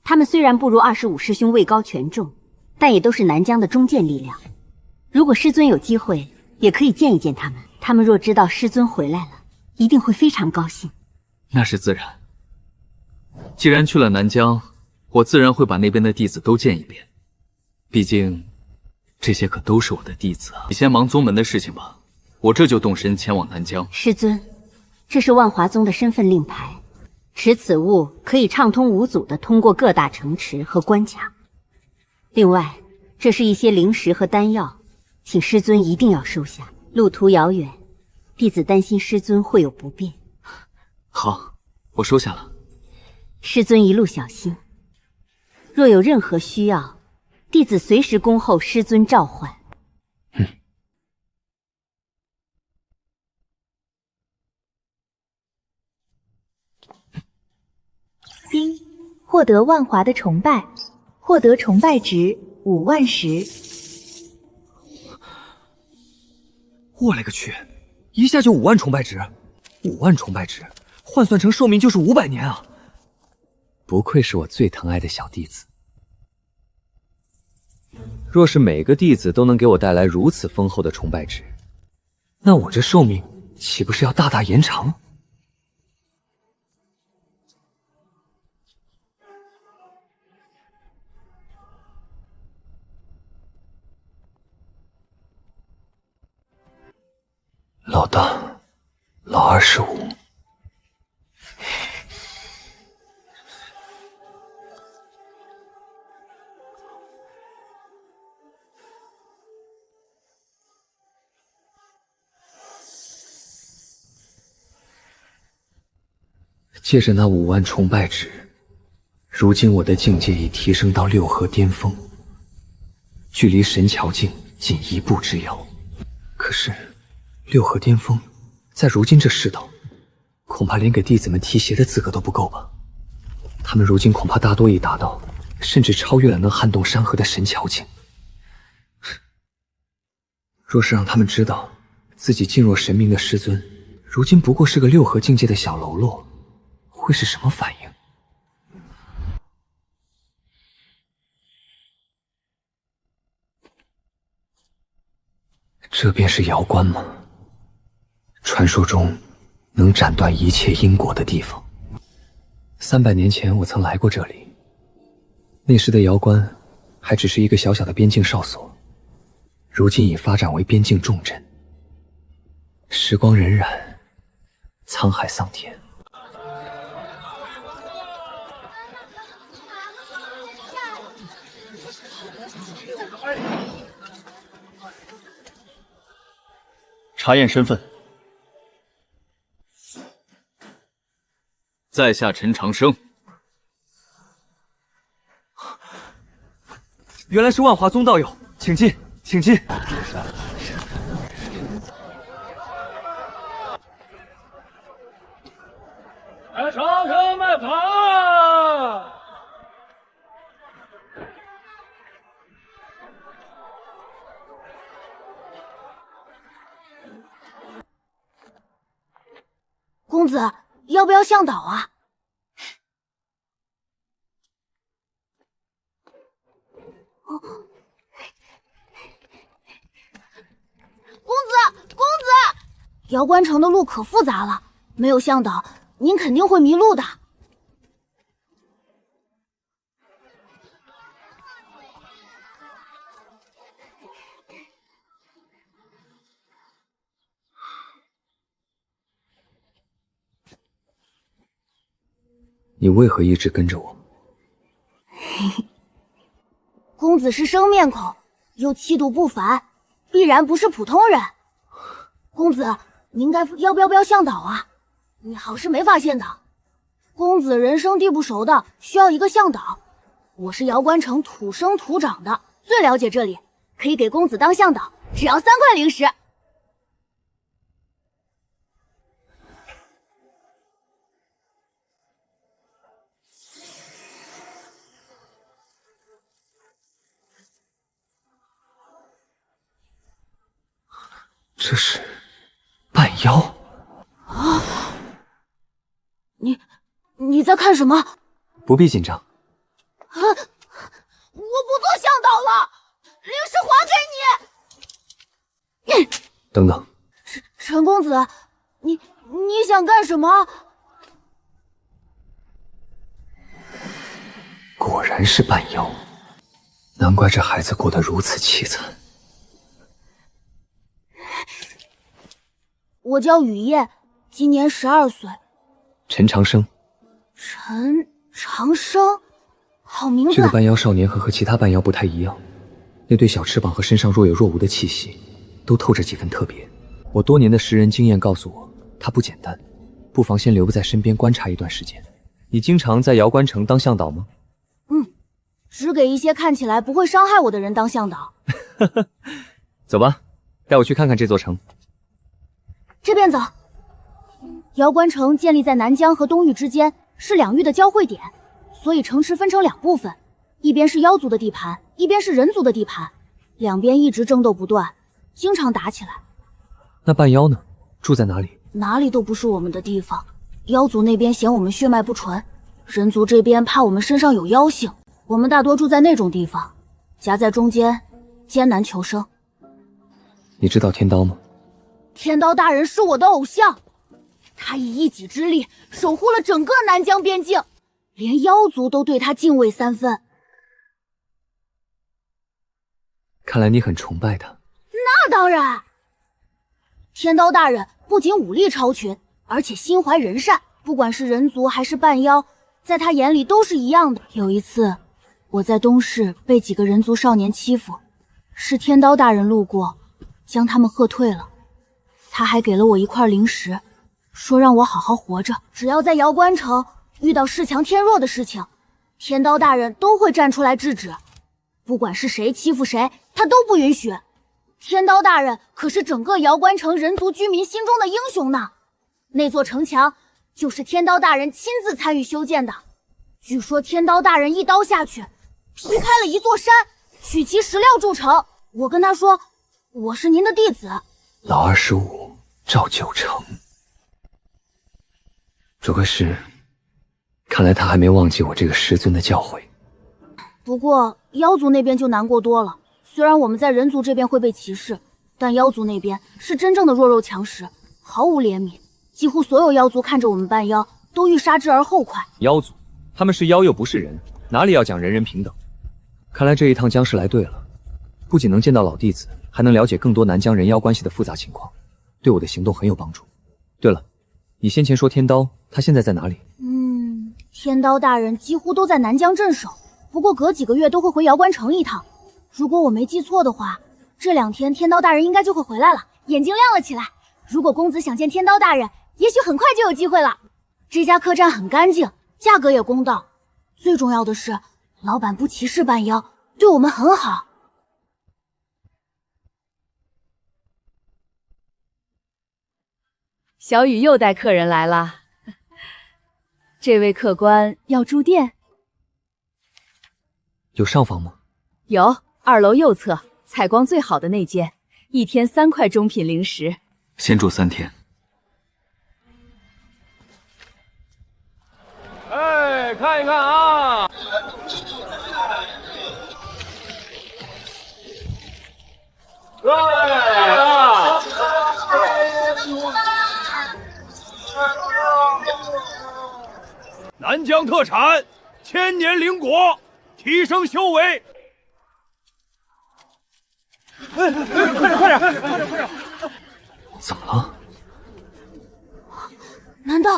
他们虽然不如25师兄位高权重，但也都是南疆的中坚力量。如果师尊有机会，也可以见一见他们。他们若知道师尊回来了，一定会非常高兴。那是自然。既然去了南疆，我自然会把那边的弟子都见一遍。毕竟，这些可都是我的弟子啊。你先忙宗门的事情吧，我这就动身前往南疆。师尊，这是万华宗的身份令牌，持此物可以畅通无阻地通过各大城池和关卡。另外，这是一些灵石和丹药，请师尊一定要收下。路途遥远，弟子担心师尊会有不便。好，我收下了。师尊一路小心。若有任何需要，弟子随时恭候师尊召唤。丁，获得万华的崇拜，获得崇拜值5万石。我勒个去，一下就5万崇拜值，5万崇拜值换算成寿命就是500年啊！不愧是我最疼爱的小弟子。若是每个弟子都能给我带来如此丰厚的崇拜值，那我这寿命岂不是要大大延长？老大，老25。借着那5万崇拜值，如今我的境界已提升到六合巅峰，距离神桥境仅1步之遥。可是，六合巅峰，在如今这世道，恐怕连给弟子们提鞋的资格都不够吧？他们如今恐怕大多已达到，甚至超越了能撼动山河的神桥境。若是让他们知道自己敬若神明的师尊，如今不过是个六合境界的小喽啰，会是什么反应？这便是瑶关吗？传说中能斩断一切因果的地方。300年前我曾来过这里，那时的瑶关还只是一个小小的边境哨所，如今已发展为边境重镇。时光荏苒，沧海桑田。查验身份，在下陈长生。原来是万华宗道友，请进，请进。长生们跑！公子，要不要向导啊？公子，瑶关城的路可复杂了，没有向导，您肯定会迷路的。你为何一直跟着我？公子是生面孔，又气度不凡，必然不是普通人。公子，您要不要向导啊？你好是没发现的，公子人生地不熟的，需要一个向导。我是瑶关城土生土长的，最了解这里，可以给公子当向导，只要3块灵石。这是半妖啊！你在看什么？不必紧张。啊！我不做向导了，灵石还给你。等等，陈公子，你想干什么？果然是半妖，难怪这孩子过得如此凄惨。我叫雨夜，今年12岁。陈长生。陈长生，好名字。这个半妖少年和其他半妖不太一样，那对小翅膀和身上若有若无的气息，都透着几分特别。我多年的识人经验告诉我，他不简单，不妨先留在身边观察一段时间。你经常在瑶关城当向导吗？只给一些看起来不会伤害我的人当向导。走吧，带我去看看这座城。这边走。瑶关城建立在南疆和东域之间，是两域的交汇点，所以城池分成2部分，一边是妖族的地盘，一边是人族的地盘，两边一直争斗不断，经常打起来。那半妖呢？住在哪里？哪里都不是我们的地方。妖族那边嫌我们血脉不纯，人族这边怕我们身上有妖性，我们大多住在那种地方，夹在中间，艰难求生。你知道天刀吗？天刀大人是我的偶像，他以一己之力守护了整个南疆边境，连妖族都对他敬畏3分。看来你很崇拜他。那当然，天刀大人不仅武力超群，而且心怀仁善，不管是人族还是半妖，在他眼里都是一样的。有一次，我在东市被几个人族少年欺负，是天刀大人路过，将他们喝退了。他还给了我1块灵石，说让我好好活着，只要在瑶关城遇到恃强天弱的事情，天刀大人都会站出来制止，不管是谁欺负谁，他都不允许。天刀大人可是整个瑶关城人族居民心中的英雄呢。那座城墙就是天刀大人亲自参与修建的。据说天刀大人一刀下去，劈开了一座山，取其石料筑成。我跟他说，我是您的弟子。老25赵九成，不过是，看来他还没忘记我这个师尊的教诲。不过妖族那边就难过多了。虽然我们在人族这边会被歧视，但妖族那边是真正的弱肉强食，毫无怜悯。几乎所有妖族看着我们半妖，都欲杀之而后快。妖族，他们是妖又不是人，哪里要讲人人平等？看来这一趟江氏来对了，不仅能见到老弟子，还能了解更多南疆人妖关系的复杂情况，对我的行动很有帮助。对了，你先前说天刀，他现在在哪里？天刀大人几乎都在南疆镇守，不过隔几个月都会回瑶关城一趟。如果我没记错的话，这2天天刀大人应该就会回来了。眼睛亮了起来，如果公子想见天刀大人，也许很快就有机会了。这家客栈很干净，价格也公道，最重要的是老板不歧视半妖，对我们很好。小雨又带客人来了，这位客官要住店？有上房吗？有，2楼右侧，采光最好的那间，1天3块中品零食。先住3天。哎，看一看啊！南疆特产千年灵果，提升修为。快点！怎么了？难道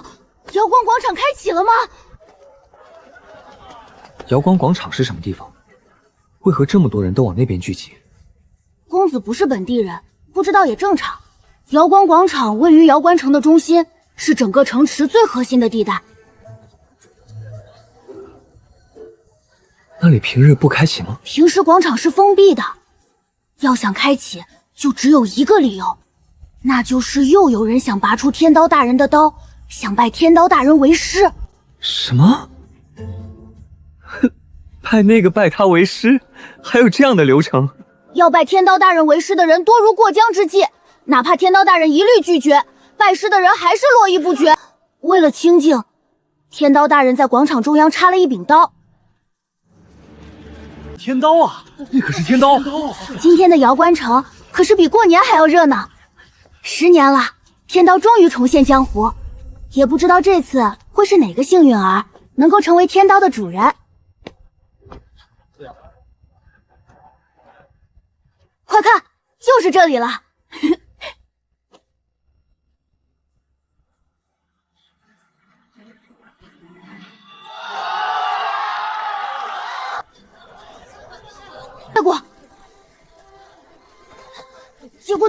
瑶光广场开启了吗？瑶光广场是什么地方？为何这么多人都往那边聚集？公子不是本地人，不知道也正常。瑶光广场位于瑶关城的中心，是整个城池最核心的地带。那里平日不开启吗？平时广场是封闭的，要想开启，就只有一个理由，那就是又有人想拔出天刀大人的刀，想拜天刀大人为师。什么？拜那个拜他为师？还有这样的流程？要拜天刀大人为师的人多如过江之鲫，哪怕天刀大人一律拒绝，拜师的人还是络绎不绝。为了清静，天刀大人在广场中央插了一柄刀。天刀啊，那可是天刀！今天的瑶关城可是比过年还要热闹。10年了，天刀终于重现江湖，也不知道这次会是哪个幸运儿能够成为天刀的主人。快看，就是这里了！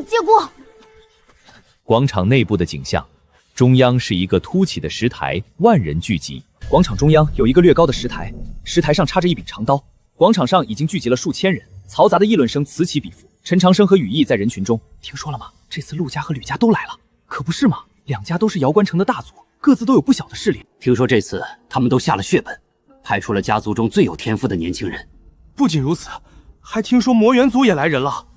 借过！广场内部的景象，中央是一个凸起的石台，万人聚集。广场中央有一个略高的石台，石台上插着一柄长刀。广场上已经聚集了数千人，嘈杂的议论声此起彼伏。陈长生和羽翼在人群中，听说了吗？这次陆家和吕家都来了，可不是吗？2家都是瑶关城的大族，各自都有不小的势力。听说这次他们都下了血本，派出了家族中最有天赋的年轻人。不仅如此，还听说魔元族也来人了。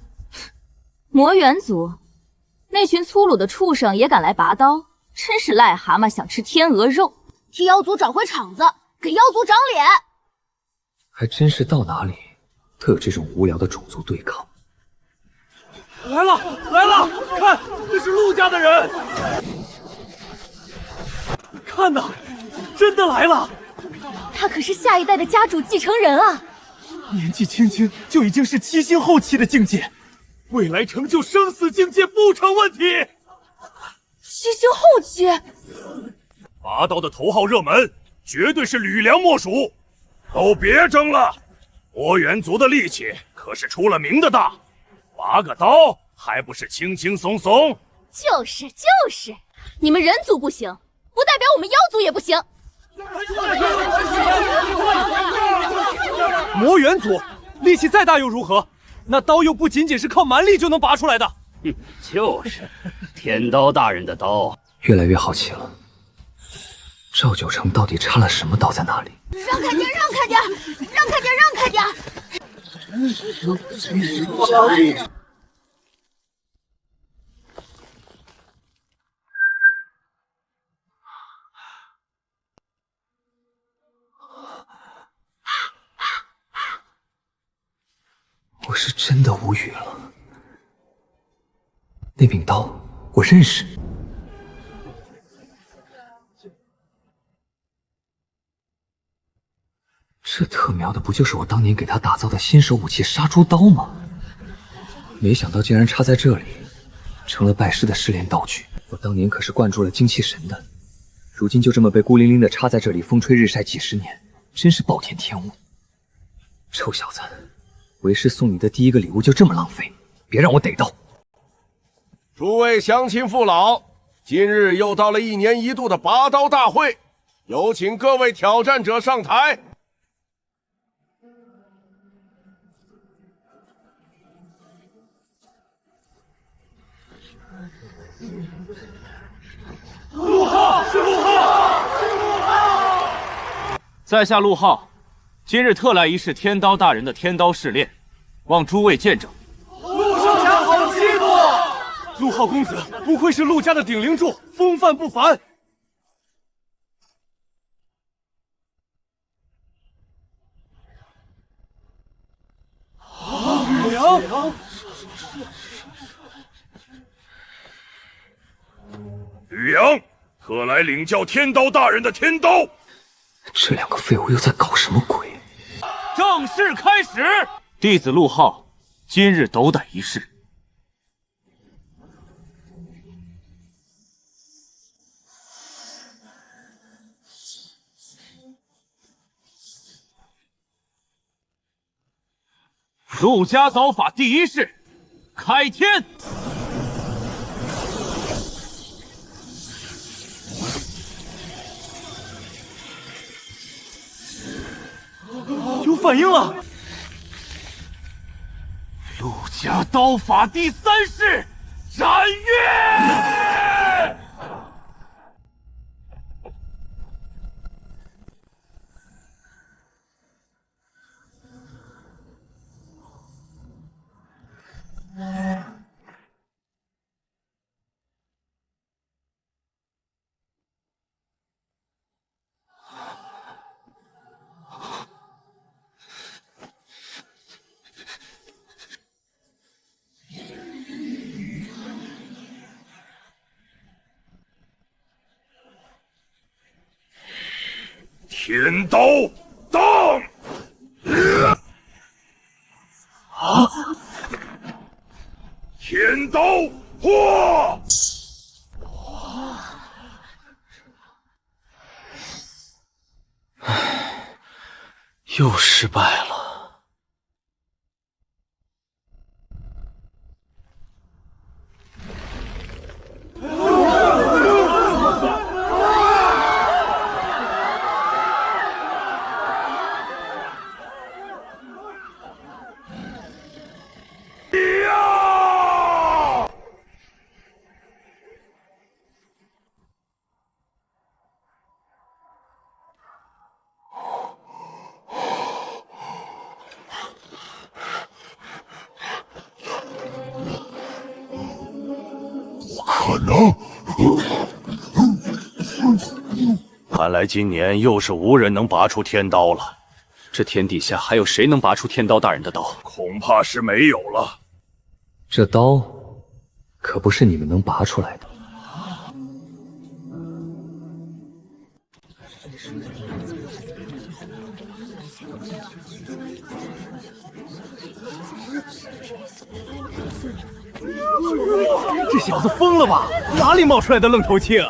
魔元族，那群粗鲁的畜生也敢来拔刀，真是癞蛤蟆想吃天鹅肉。替妖族找回场子，给妖族长脸。还真是到哪里都有这种无聊的种族对抗。来了，看，这是陆家的人。看呐，真的来了。他可是下一代的家主继承人啊，年纪轻轻就已经是7星后期的境界，未来成就生死境界不成问题。7星后期，拔刀的头号热门绝对是吕梁莫属。都别争了，魔元族的力气可是出了名的大，拔个刀还不是轻轻松松？就是，你们人族不行，不代表我们妖族也不行。魔元祖，力气再大又如何？那刀又不仅仅是靠蛮力就能拔出来的。就是，天刀大人的刀。越来越好奇了，赵九成到底插了什么刀在那里？让开点，让开点，让开点，让开点！我是真的无语了。那柄刀我认识。这特喵的不就是我当年给他打造的新手武器杀猪刀吗？没想到竟然插在这里，成了拜师的试炼道具。我当年可是灌注了精气神的，如今就这么被孤零零的插在这里，风吹日晒几十年，真是暴殄天物。臭小子，为师送你的第一个礼物就这么浪费，别让我逮到！诸位乡亲父老，今日又到了1年1度的拔刀大会，有请各位挑战者上台。陆浩是陆浩，是陆浩！在下陆浩，今日特来一试天刀大人的天刀试炼，望诸位见证。陆少侠好气度！陆浩公子不愧是陆家的顶梁柱，风范不凡。吕梁，吕阳，特来领教天刀大人的天刀。这两个废物又在搞什么鬼？正式开始，弟子陆浩今日斗胆一试。陆家刀法第一式，开天！有反应了！陆家刀法第3式，斩月！天刀当！啊！天刀破！唉，又失败了。可能。看来今年又是无人能拔出天刀了。这天底下还有谁能拔出天刀大人的刀？恐怕是没有了。这刀可不是你们能拔出来的。这小子疯了吧？哪里冒出来的愣头青？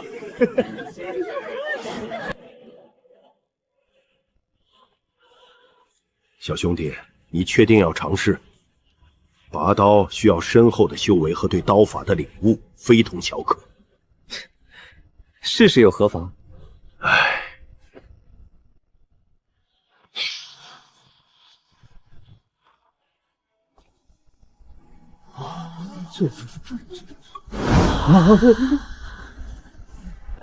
小兄弟，你确定要尝试？拔刀需要深厚的修为和对刀法的领悟，非同小可。试试又何妨？唉，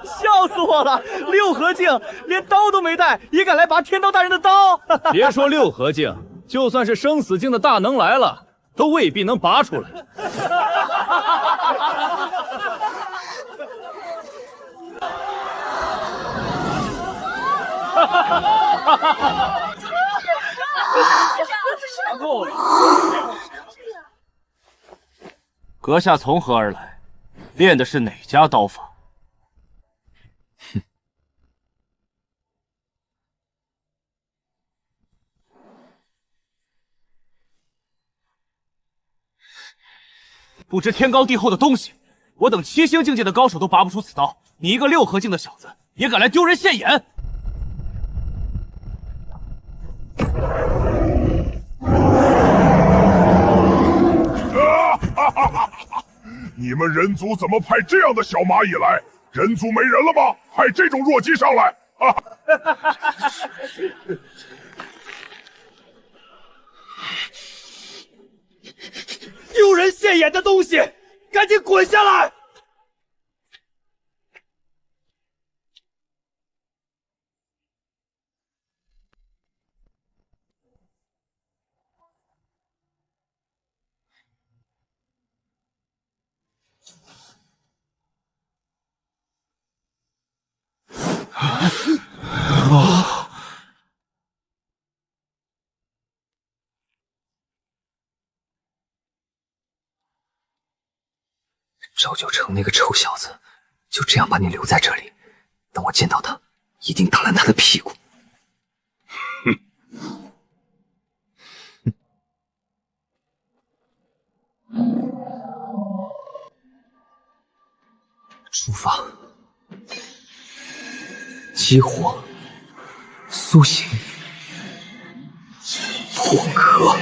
笑死我了！六合镜连刀都没带，也敢来拔天刀大人的刀！别说六合镜，就算是生死镜的大能来了，都未必能拔出来。够了！阁下从何而来？练的是哪家刀法？不知天高地厚的东西，我等7星境界的高手都拔不出此刀，你一个6合境的小子也敢来丢人现眼！你们人族怎么派这样的小蚂蚁来？人族没人了吗？派这种弱鸡上来！丢人现眼的东西，赶紧滚下来！赵九成那个臭小子，就这样把你留在这里，等我见到他，一定打烂他的屁股。出发，激活，苏醒，破壳。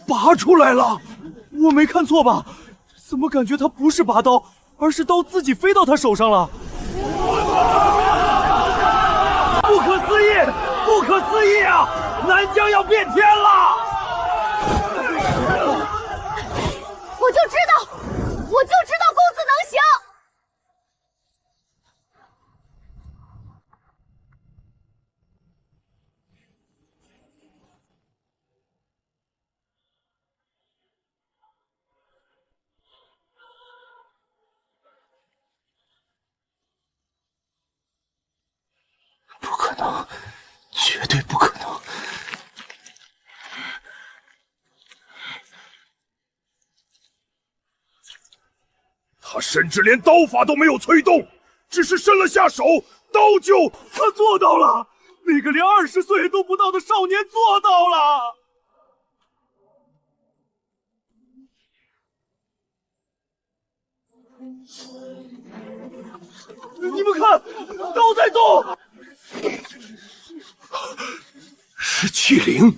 拔出来了！我没看错吧？怎么感觉他不是拔刀，而是刀自己飞到他手上了？不可思议！不可思议啊！南疆要变天了！我就知道公子能行。不可能，绝对不可能！他甚至连刀法都没有催动，只是伸了下手，刀就……他做到了！那个连20岁都不到的少年做到了！你们看，刀在动！是气灵，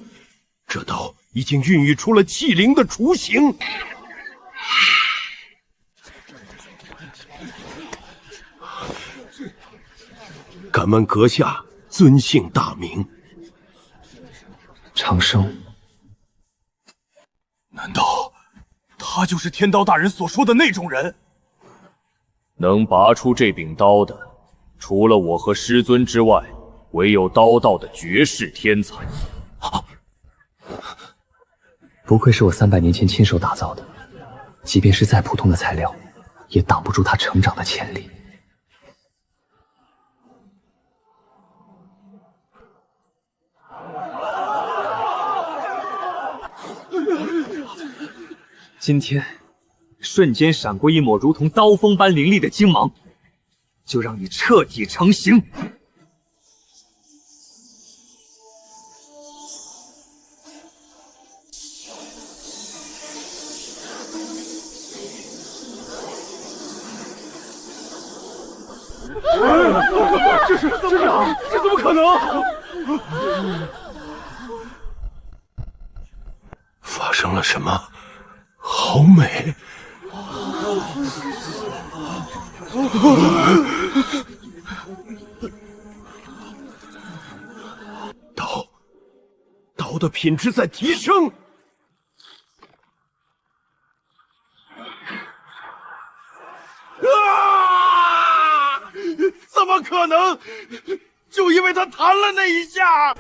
这刀已经孕育出了气灵的雏形。敢问阁下尊姓大名？长生。难道他就是天刀大人所说的那种人？能拔出这柄刀的，除了我和师尊之外，唯有刀道的绝世天才。不愧是我300年前亲手打造的，即便是再普通的材料，也挡不住他成长的潜力。今天，瞬间闪过一抹如同刀锋般凌厉的精芒，就让你彻底成型。这怎么可能？发生了什么？好美！刀的品质在提升。啊！怎么可能？就因为他弹了那一下。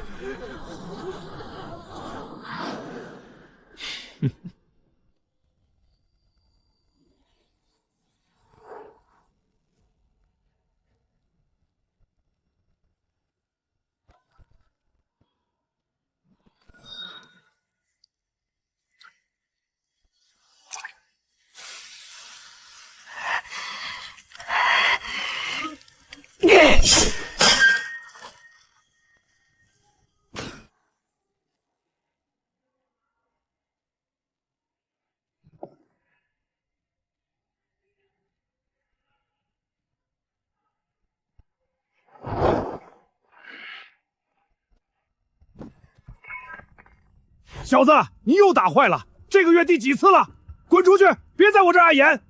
小子，你又打坏了！这个月第几次了？滚出去！别在我这儿碍眼！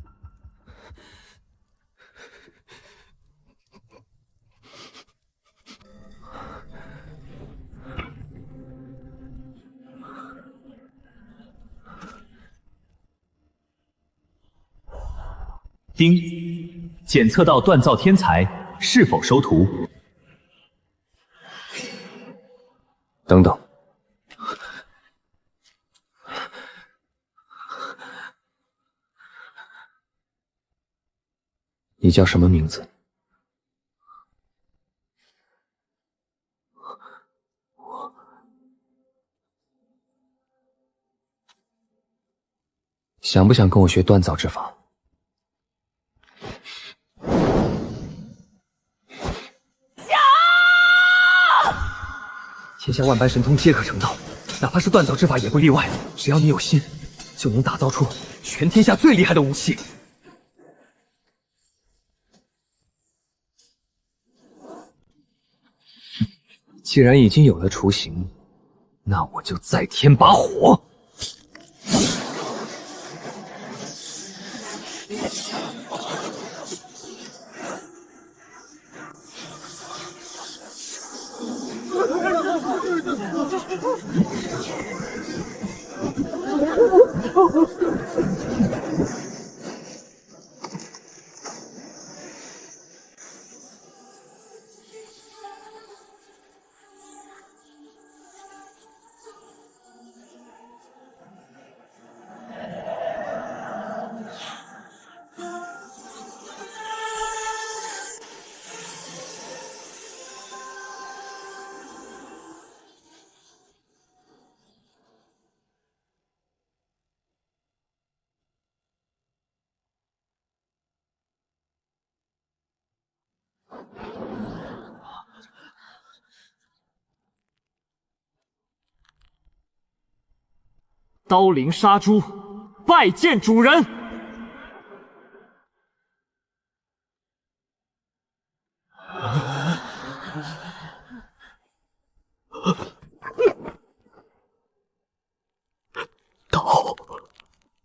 丁，检测到锻造天才，是否收徒？等等。你叫什么名字？想不想跟我学锻造之法？天下万般神通皆可成道，哪怕是锻造之法也不例外。只要你有心，就能打造出全天下最厉害的武器。既然已经有了雏形，那我就再添把火。刀灵杀猪，拜见主人。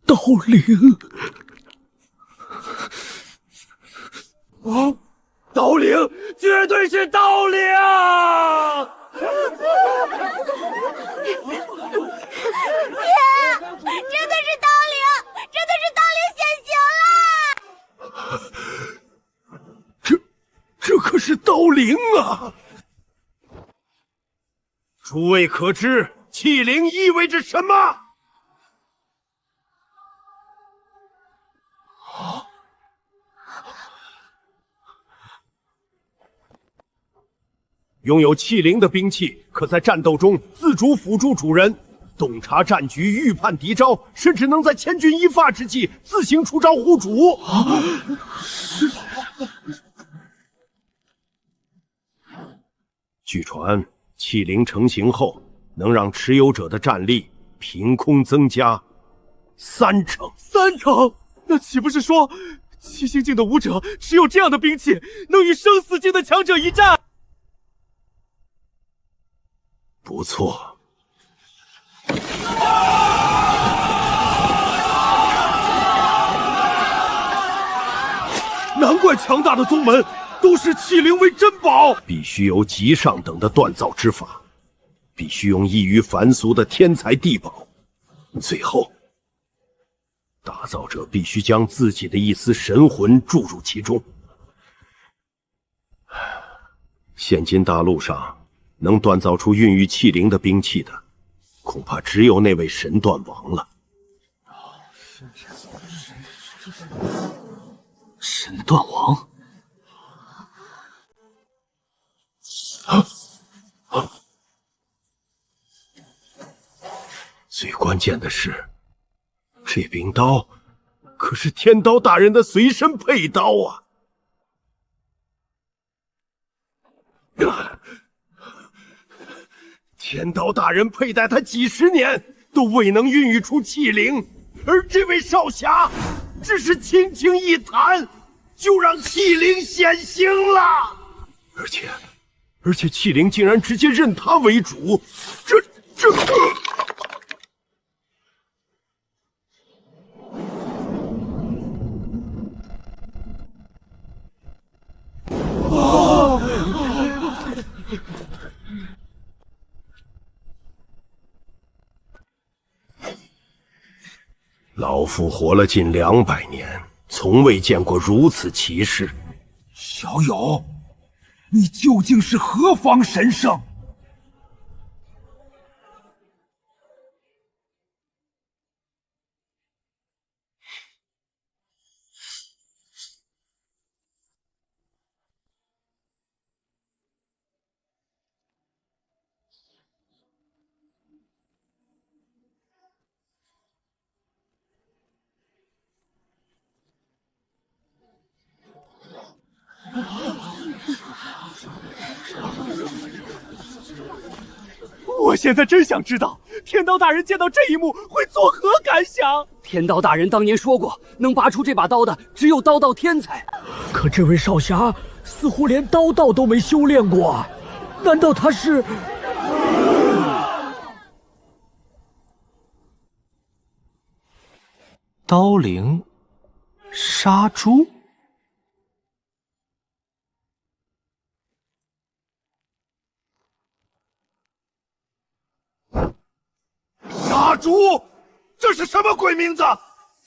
刀灵，刀灵，绝对是刀灵！姐，真的是刀灵，真的是刀灵显形了！这可是刀灵啊！诸位可知气灵意味着什么？拥有气灵的兵器，可在战斗中自主辅助主人，洞察战局，预判敌招，甚至能在千钧一发之际自行出招护主。据传，气灵成型后，能让持有者的战力凭空增加30%。30%？那岂不是说七星境的武者只有这样的兵器，能与生死境的强者一战。不错。难怪强大的宗门都视器灵为珍宝。必须有极上等的锻造之法，必须用异于凡俗的天材地宝，最后。打造者必须将自己的一丝神魂注入其中。现今大陆上能锻造出孕育器灵的兵器的，恐怕只有那位神断王了。神断王？最关键的是。这柄刀可是天刀大人的随身佩刀啊！天刀大人佩戴它几十年，都未能孕育出器灵，而这位少侠只是轻轻一弹，就让器灵显形了。而且器灵竟然直接认他为主，这。老夫活了近200年，从未见过如此奇事。小友，你究竟是何方神圣？我现在真想知道，天刀大人见到这一幕会作何感想？天刀大人当年说过，能拔出这把刀的只有刀道天才。可这位少侠似乎连刀道都没修炼过，难道他是？刀灵杀猪？杀猪，这是什么鬼名字？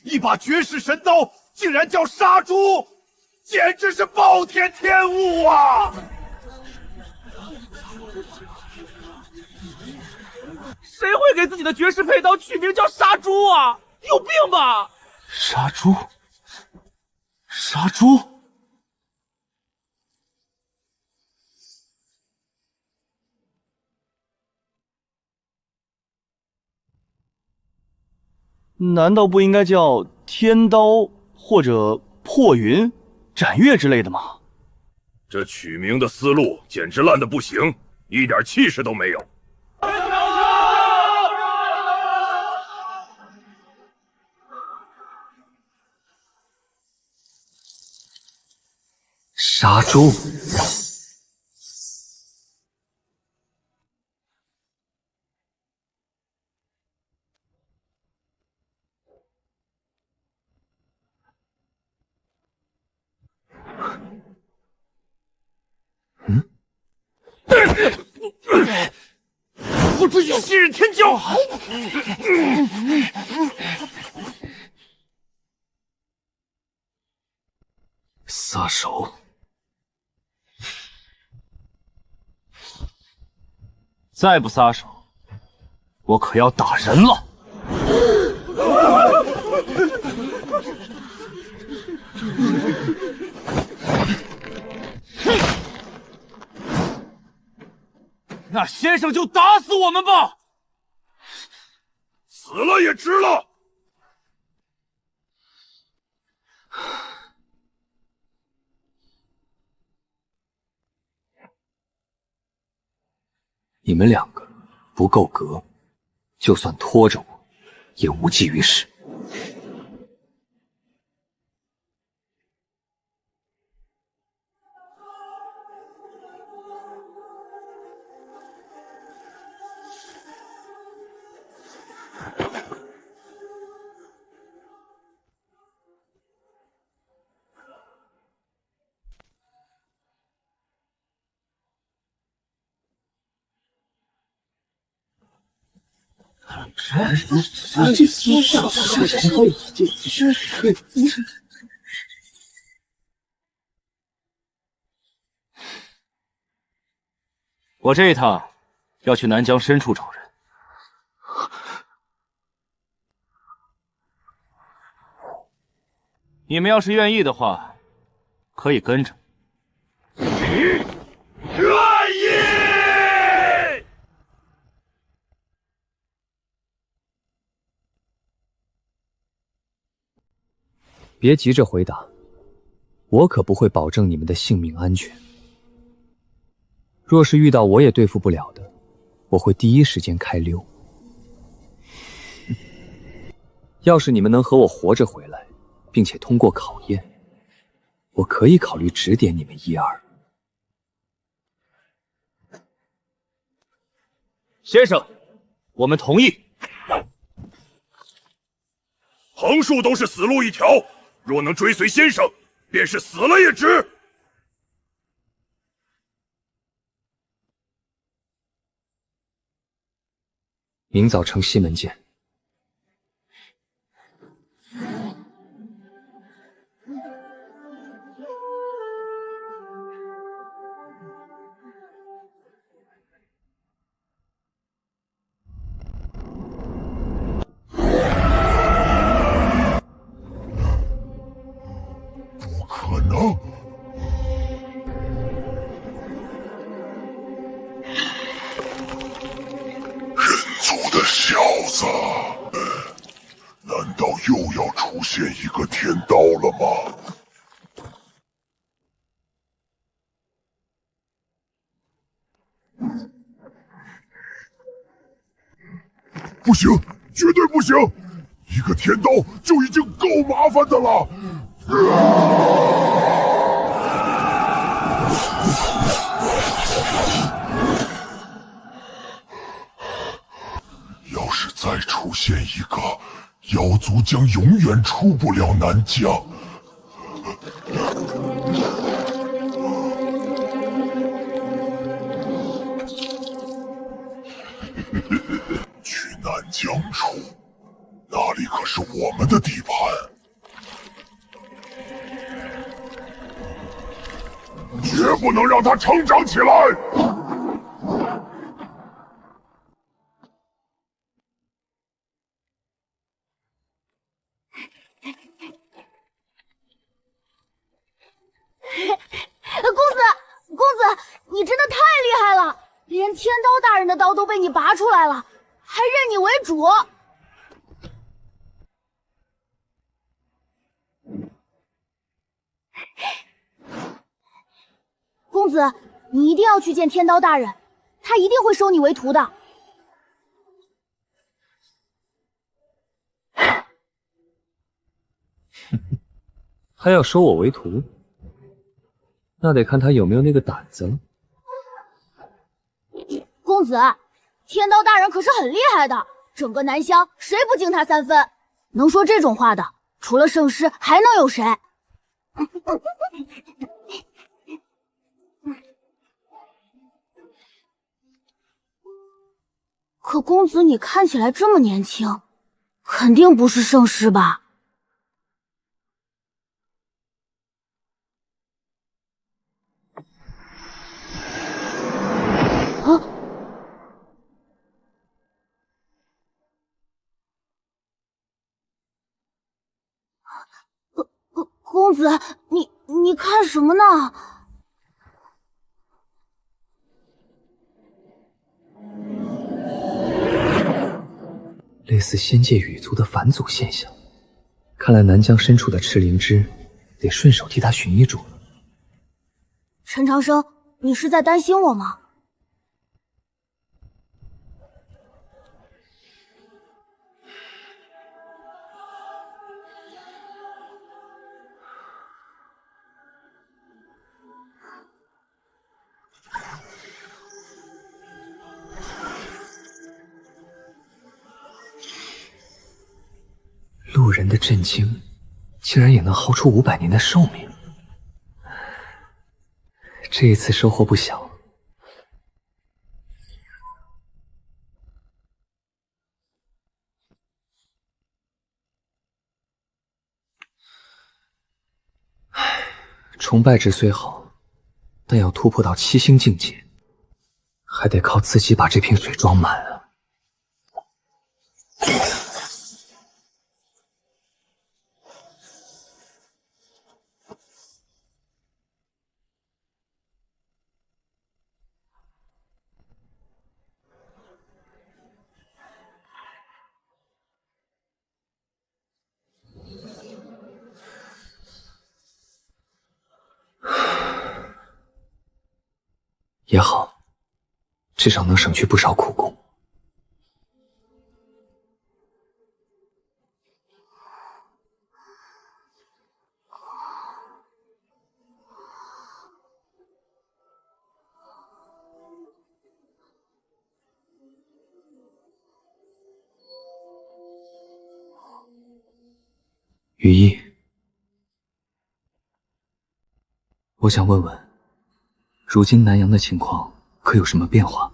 一把绝世神刀竟然叫杀猪，简直是暴殄天物啊！谁会给自己的绝世佩刀取名叫杀猪啊？有病吧！杀猪，杀猪。难道不应该叫天刀或者破云、斩月之类的吗？这取名的思路简直烂得不行，一点气势都没有。杀猪。付出去昔日天骄！撒手！再不撒手，我可要打人了！那先生就打死我们吧！死了也值了。你们两个不够格，就算拖着我，也无济于事。我这一趟要去南疆深处找人。你们要是愿意的话，可以跟着。愿意。别急着回答，我可不会保证你们的性命安全。若是遇到我也对付不了的，我会第一时间开溜。要是你们能和我活着回来，并且通过考验，我可以考虑指点你们一二。先生，我们同意。横竖都是死路一条，若能追随先生，便是死了也值。明早城西门见。不可能！人族的小子，难道又要出现一个天刀了吗？不行，绝对不行！一个天刀就已经够麻烦的了。要是再出现一个，妖族将永远出不了南疆。去南疆处，那里可是我们的地盘。绝不能让它成长起来！公子，你真的太厉害了，连天刀大人的刀都被你拔出来了，还认你为主。公子，你一定要去见天刀大人，他一定会收你为徒的。他要收我为徒，那得看他有没有那个胆子了。公子，天刀大人可是很厉害的，整个南乡谁不敬他3分？能说这种话的，除了圣师还能有谁？可公子，你看起来这么年轻，肯定不是圣师吧？啊！公子，你看什么呢？类似仙界羽族的返祖现象，看来南疆深处的赤灵芝得顺手替他寻一主了。陈长生，你是在担心我吗？路人的震惊，竟然也能耗出500年的寿命。这一次收获不小。崇拜值虽好，但要突破到7星境界，还得靠自己把这瓶水装满啊。也好，至少能省去不少苦功。羽衣，我想问问，如今南阳的情况可有什么变化？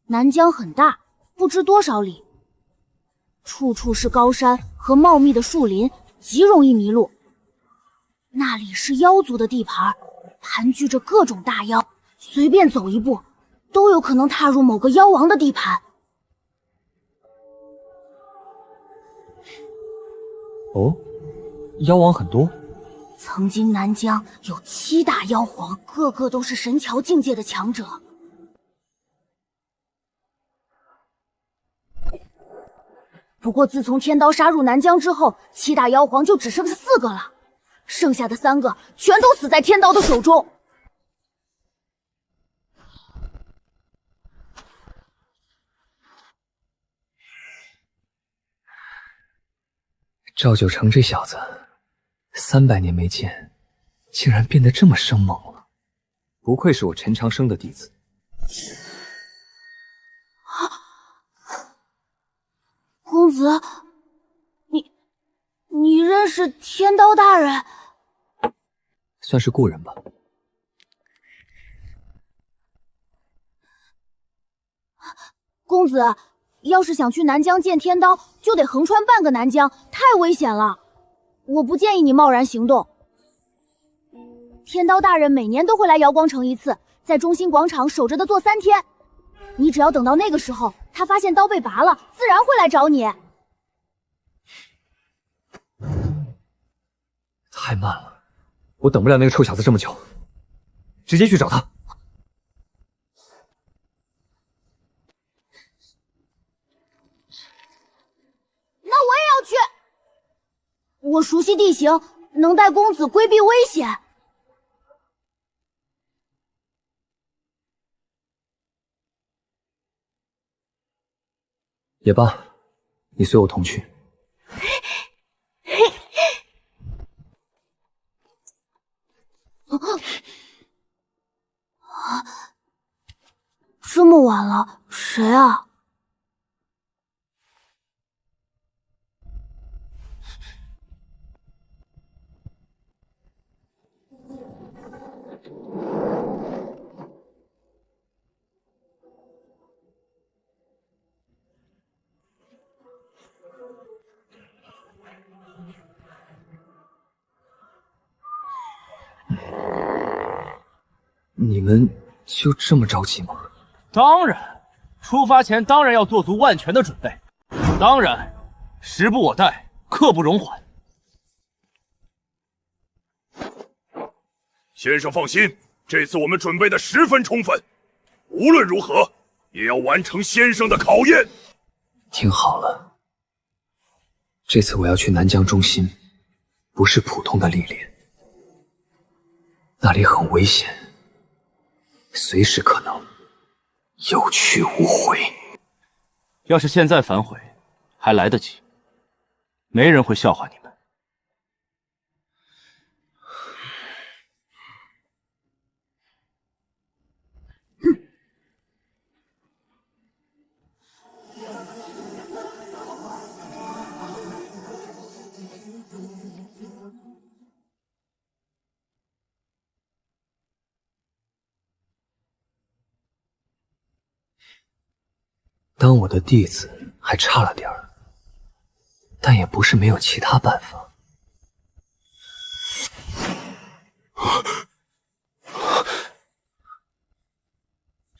南疆很大，不知多少里，处处是高山和茂密的树林，极容易迷路。那里是妖族的地盘，盘踞着各种大妖，随便走一步，都有可能踏入某个妖王的地盘。哦，妖王很多。曾经南疆有7大妖皇，个个都是神桥境界的强者。不过自从天刀杀入南疆之后，7大妖皇就只剩下4个了，剩下的3个全都死在天刀的手中。赵九成这小子，300年没见，竟然变得这么生猛了，不愧是我陈长生的弟子。公子，你认识天刀大人？算是故人吧。公子，要是想去南疆见天刀，就得横穿半个南疆，太危险了。我不建议你贸然行动。天刀大人每年都会来瑶光城一次，在中心广场守着的坐3天。你只要等到那个时候，他发现刀被拔了，自然会来找你。太慢了，我等不了那个臭小子这么久，直接去找他。那我也要去，我熟悉地形，能带公子规避危险。也罢，你随我同去。这么晚了，谁啊？你们就这么着急吗？当然，出发前当然要做足万全的准备。当然，时不我待，刻不容缓。先生放心，这次我们准备的十分充分，无论如何也要完成先生的考验。听好了，这次我要去南疆中心，不是普通的历练，那里很危险，随时可能有去无回。要是现在反悔，还来得及，没人会笑话你们。当我的弟子还差了点儿，但也不是没有其他办法。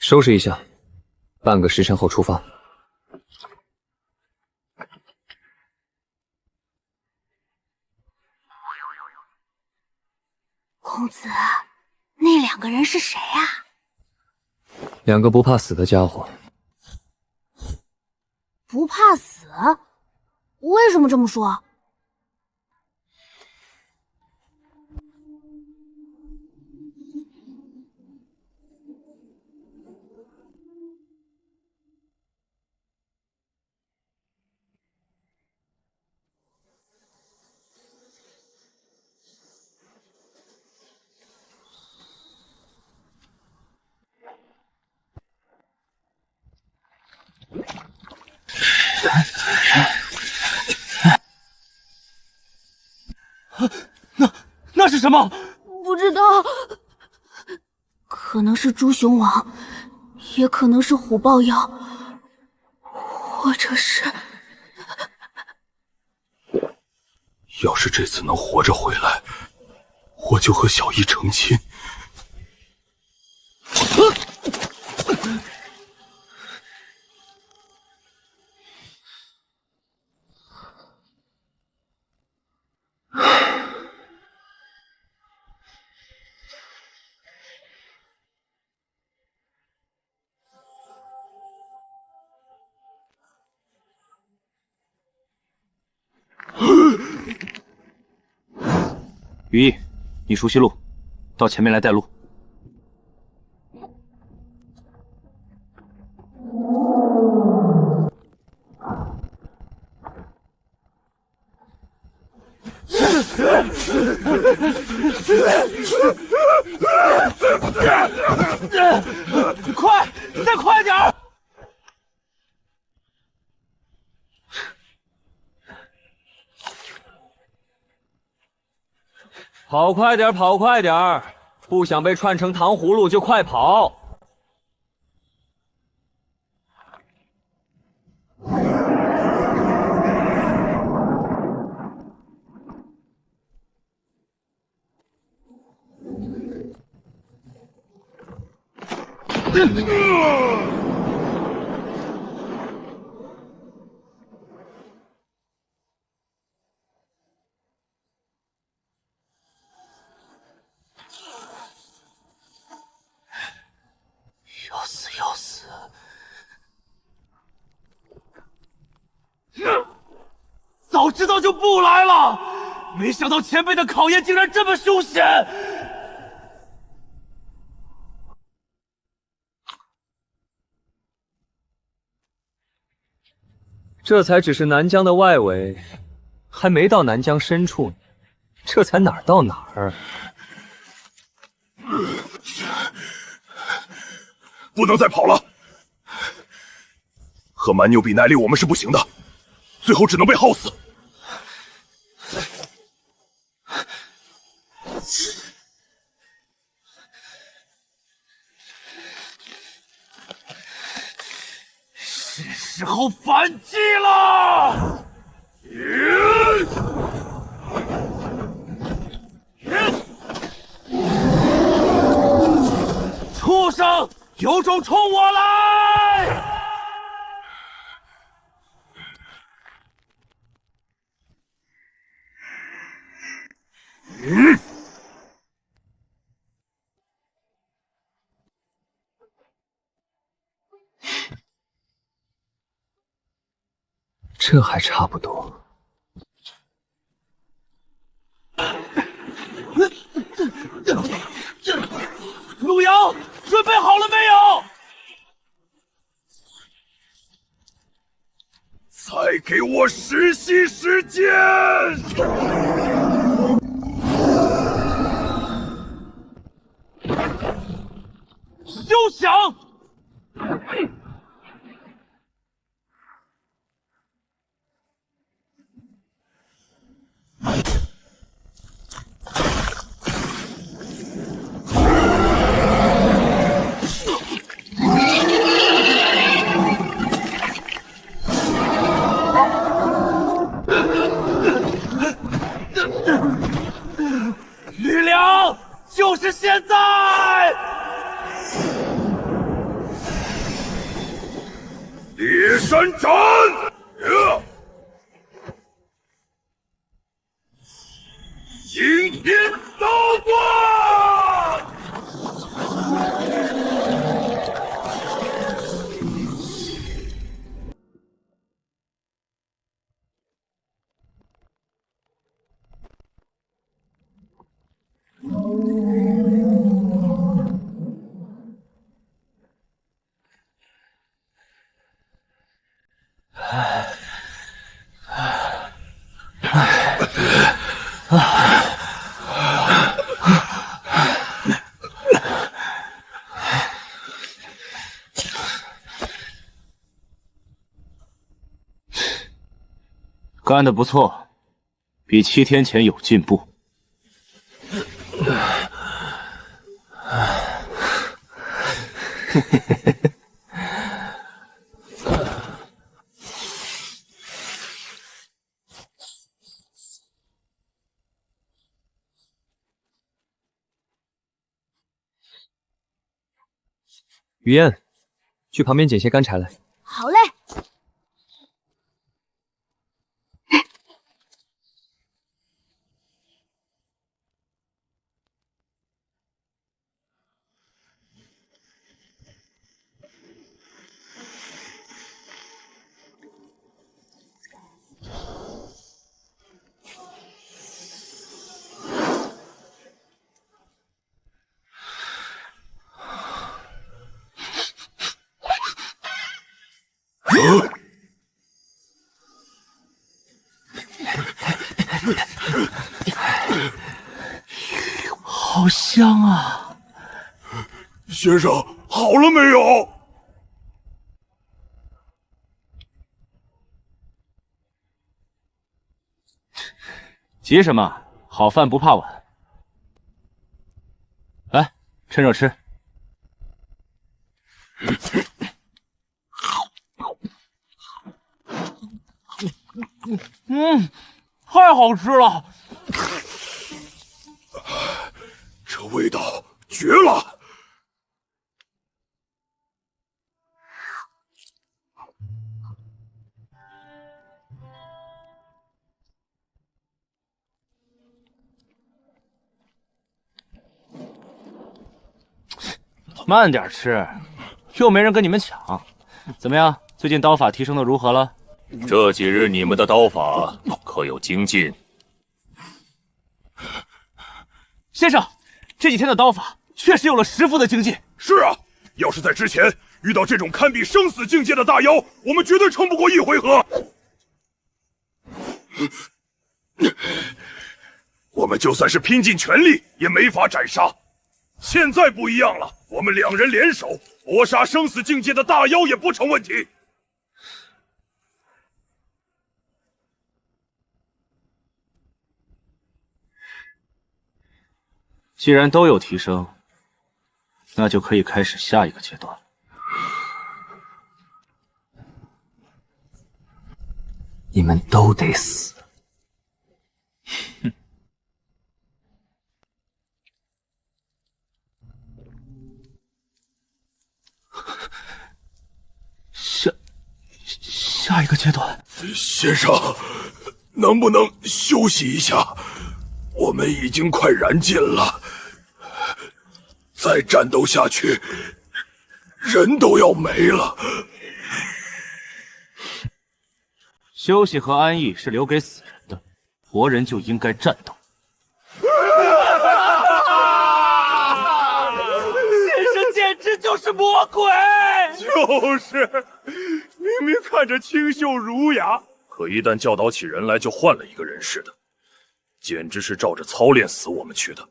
收拾一下，半个时辰后出发。公子，那2个人是谁啊2个不怕死的家伙。不怕死？为什么这么说？那是什么？不知道，可能是猪熊王，也可能是虎豹妖，或者是……要是这次能活着回来，我就和小易成亲。羽翼，你熟悉路，到前面来带路。快，再快点儿！跑快点，跑快点！不想被串成糖葫芦就快跑！要死要死！早知道就不来了，没想到前辈的考验竟然这么凶险。这才只是南疆的外围，还没到南疆深处呢。这才哪儿到哪儿？不能再跑了！和蛮牛比耐力，我们是不行的，最后只能被耗死。是时候反击了！畜生，有种冲我来！这还差不多。陆阳，准备好了没有？再给我10息时间！休想！干得不错，比7天前有进步。雨燕，去旁边捡些干柴来。好嘞。好香啊！先生，好了没有？急什么？好饭不怕晚。来，趁热吃。太好吃了！这味道绝了！慢点吃，又没人跟你们抢。怎么样？最近刀法提升的如何了？这几日你们的刀法可有精进？先生，这几天的刀法确实有了10步的精进。是啊，要是在之前遇到这种堪比生死境界的大妖，我们绝对撑不过1回合。我们就算是拼尽全力，也没法斩杀。现在不一样了，我们2人联手搏杀生死境界的大妖也不成问题。既然都有提升，那就可以开始下一个阶段。你们都得死！下一个阶段，先生，能不能休息一下？我们已经快燃尽了，再战斗下去，人都要没了。休息和安逸是留给死人的，活人就应该战斗。先生简直就是魔鬼！就是，明明看着清秀儒雅，可一旦教导起人来，就换了一个人似的，简直是照着操练死我们去的。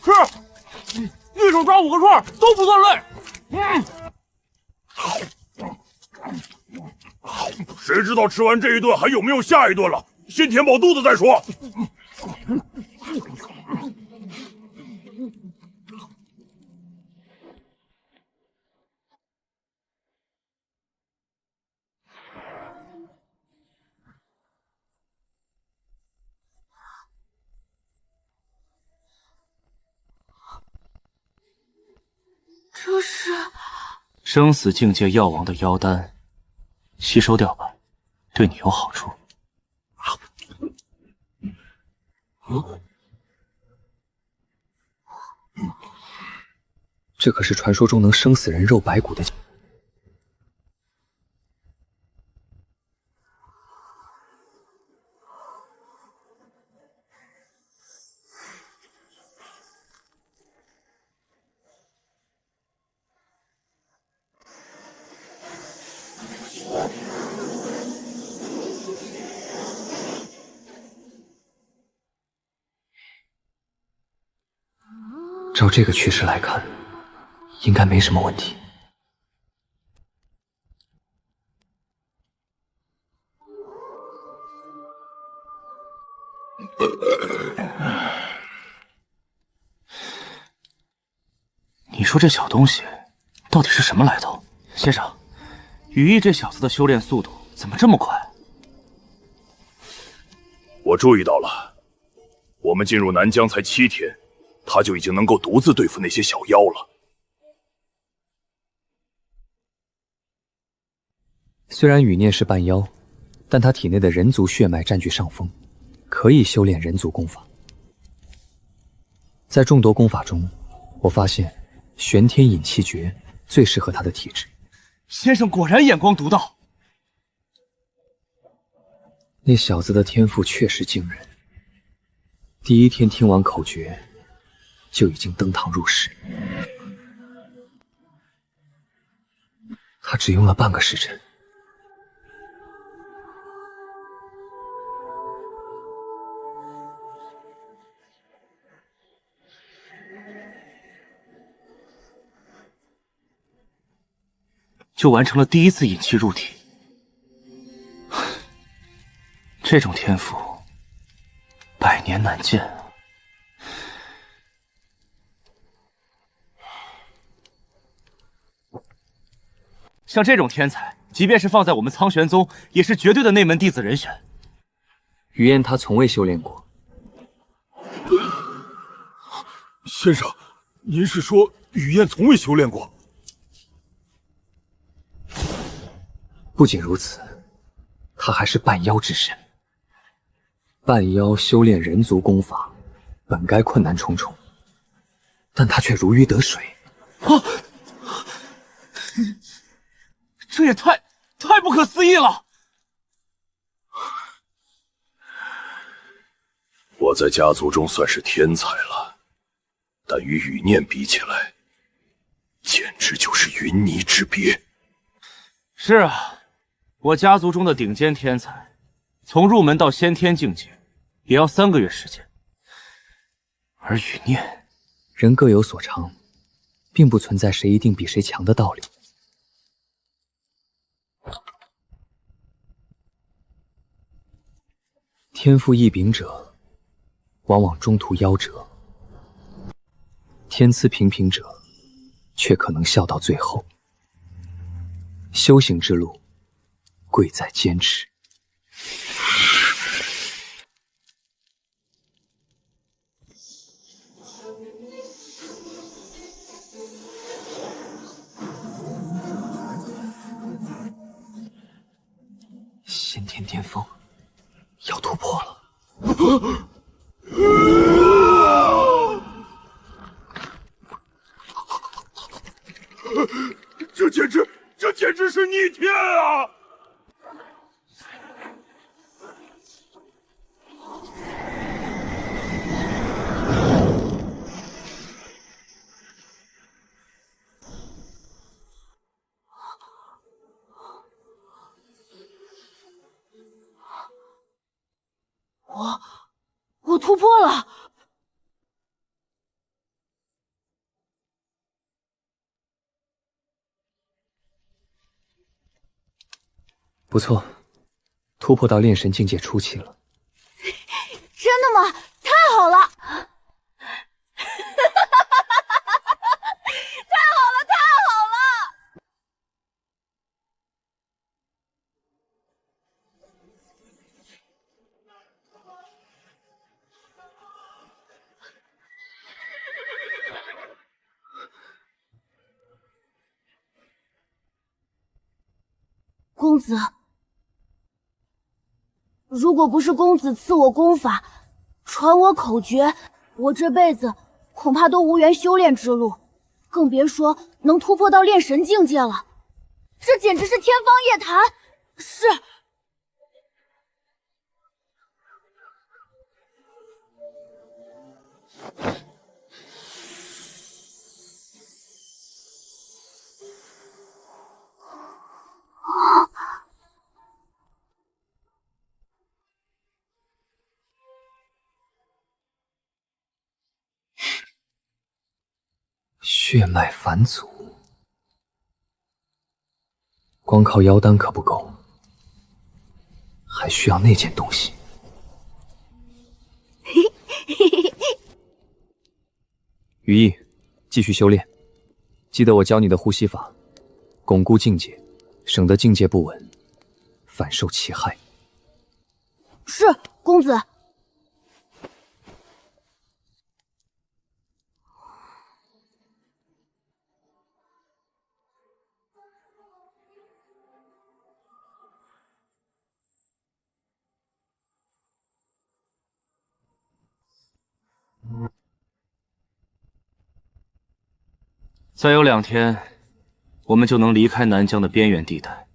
是，一手抓5个串都不算累。谁知道吃完这一顿还有没有下一顿了？先填饱肚子再说。这是生死境界药王的妖丹，吸收掉吧，对你有好处。这可是传说中能生死人肉白骨的。照这个趋势来看，应该没什么问题。你说这小东西到底是什么来头？先生，羽翼这小子的修炼速度怎么这么快？我注意到了，我们进入南疆才7天，他就已经能够独自对付那些小妖了。虽然羽念是半妖，但他体内的人族血脉占据上风，可以修炼人族功法。在众多功法中，我发现玄天引气诀最适合他的体质。先生果然眼光独到。那小子的天赋确实惊人，第一天听完口诀，就已经登堂入室。他只用了半个时辰。就完成了第一次引气入体，这种天赋百年难见啊！像这种天才，即便是放在我们苍玄宗，也是绝对的内门弟子人选。于燕他从未修炼过。先生，您是说雨燕从未修炼过？不仅如此，他还是半妖之身。半妖修炼人族功法，本该困难重重，但他却如鱼得水。啊！这也太不可思议了！我在家族中算是天才了，但与雨念比起来，简直就是云泥之别。是啊。我家族中的顶尖天才，从入门到先天境界，也要3个月时间。而雨念，人各有所长，并不存在谁一定比谁强的道理。天赋异禀者，往往中途夭折；天资平平者，却可能笑到最后。修行之路，贵在坚持。先天巅峰要突破了。这简直是逆天啊！我突破了！不错，突破到炼神境界初期了。真的吗？太好了！太好了！公子，如果不是公子赐我功法，传我口诀，我这辈子恐怕都无缘修炼之路，更别说能突破到炼神境界了。这简直是天方夜谭！是。血脉返祖，光靠妖丹可不够，还需要那件东西。羽翼，继续修炼，记得我教你的呼吸法，巩固境界，省得境界不稳，反受其害。是，公子。再有2天，我们就能离开南疆的边缘地带，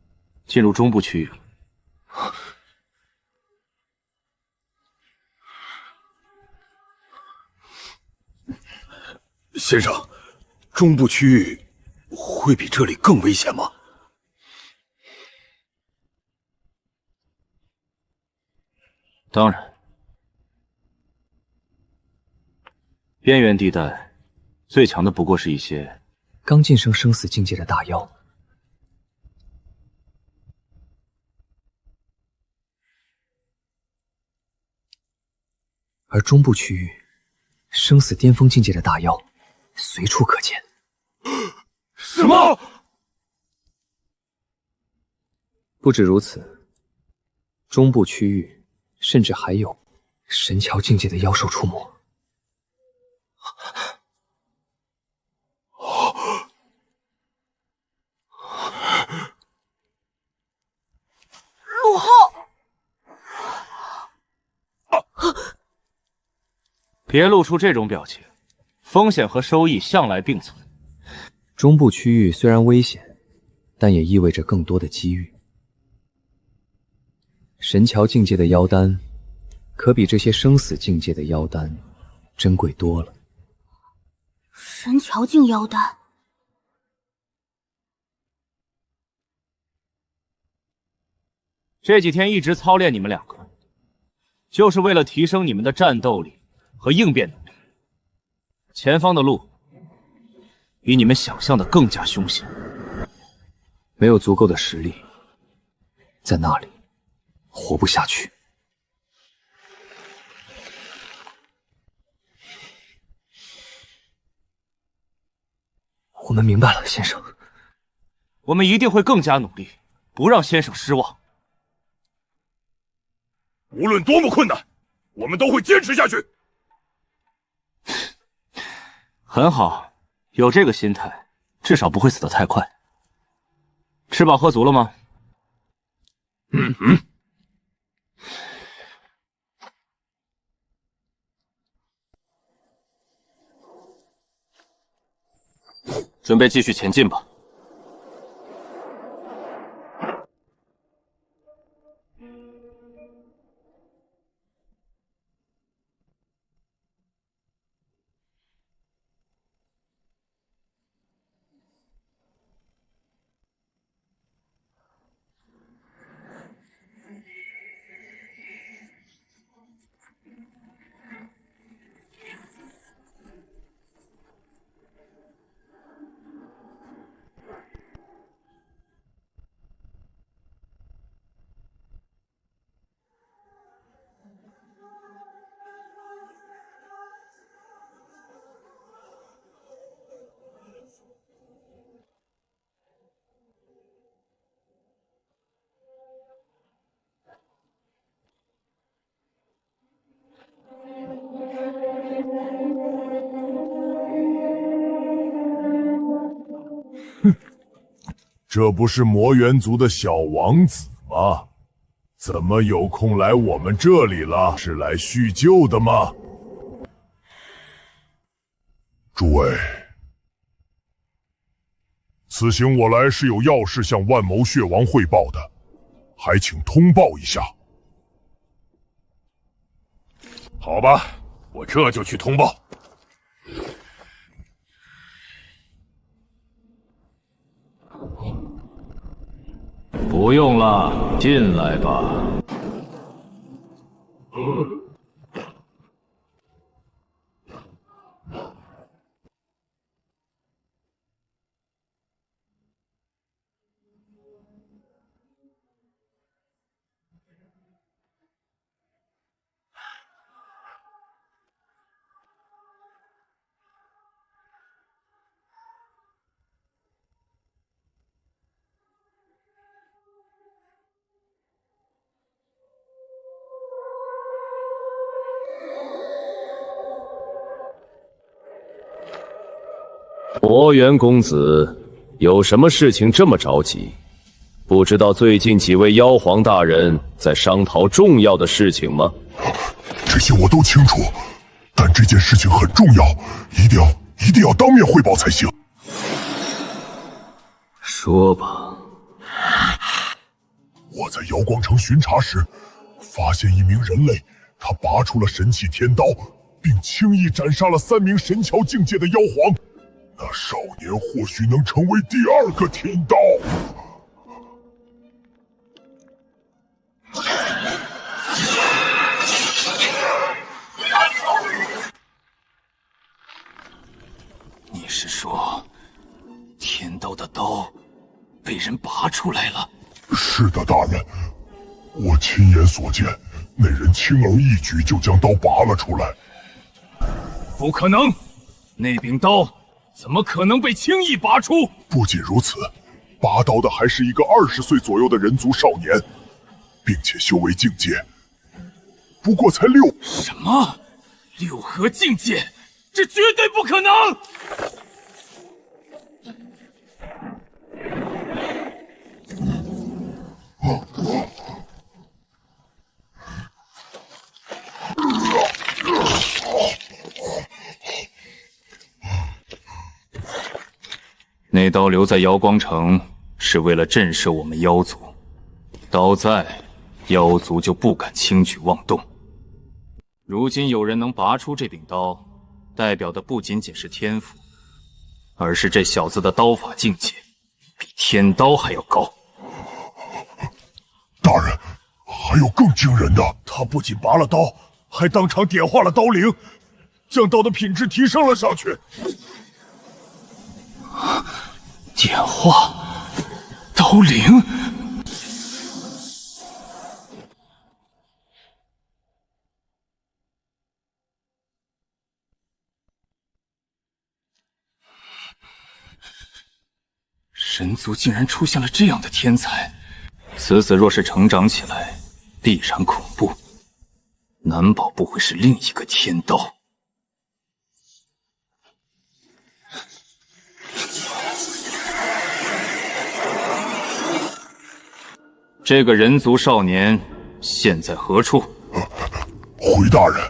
进入中部区域了。先生，中部区域会比这里更危险吗？当然，边缘地带最强的不过是一些刚晋升生死境界的大妖。而中部区域，生死巅峰境界的大妖随处可见。什么？不止如此，中部区域甚至还有神桥境界的妖兽出没。陆浩，别露出这种表情，风险和收益向来并存。中部区域虽然危险，但也意味着更多的机遇。神桥境界的妖丹，可比这些生死境界的妖丹珍贵多了。神桥境妖丹。这几天一直操练你们2个，就是为了提升你们的战斗力和应变能力。前方的路比你们想象的更加凶险，没有足够的实力，在那里活不下去。我们明白了，先生。我们一定会更加努力，不让先生失望。无论多么困难，我们都会坚持下去。很好，有这个心态，至少不会死得太快。吃饱喝足了吗？准备继续前进吧。这不是魔猿族的小王子吗？怎么有空来我们这里了？是来叙旧的吗？诸位，此行我来是有要事向万谋血王汇报的，还请通报一下。好吧，我这就去通报。不用了，进来吧。魔元公子，有什么事情这么着急？不知道最近几位妖皇大人在商讨重要的事情吗？这些我都清楚，但这件事情很重要，一定要当面汇报才行。说吧。我在瑶光城巡查时，发现一名人类，他拔出了神器天刀，并轻易斩杀了3名神桥境界的妖皇。那少年或许能成为第2个天刀。你是说，天刀的刀被人拔出来了？是的，大人，我亲眼所见，那人轻而易举就将刀拔了出来。不可能，那柄刀怎么可能被轻易拔出？不仅如此，拔刀的还是一个20岁左右的人族少年，并且修为境界不过才6。什么？6合境界？这绝对不可能！那刀留在瑶光城是为了震慑我们妖族，刀在，妖族就不敢轻举妄动。如今有人能拔出这柄刀，代表的不仅仅是天赋，而是这小子的刀法境界比天刀还要高。大人，还有更惊人的，他不仅拔了刀，还当场点化了刀灵，将刀的品质提升了上去。点化刀灵，神族竟然出现了这样的天才，此子若是成长起来，必然恐怖，难保不会是另一个天刀。这个人族少年现在何处？回大人，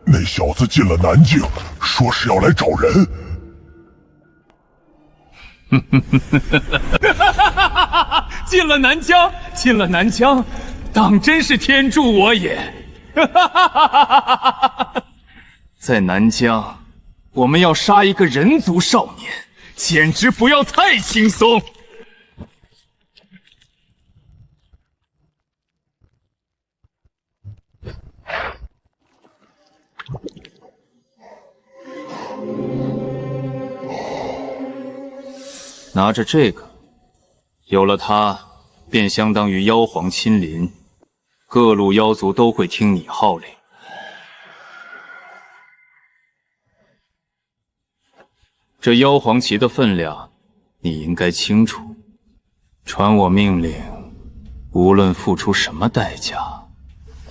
那小子进了南境，说是要来找人。进了南疆，进了南疆，当真是天助我也！在南疆，我们要杀一个人族少年，简直不要太轻松。拿着这个，有了它，便相当于妖皇亲临，各路妖族都会听你号令。这妖皇旗的分量，你应该清楚。传我命令，无论付出什么代价，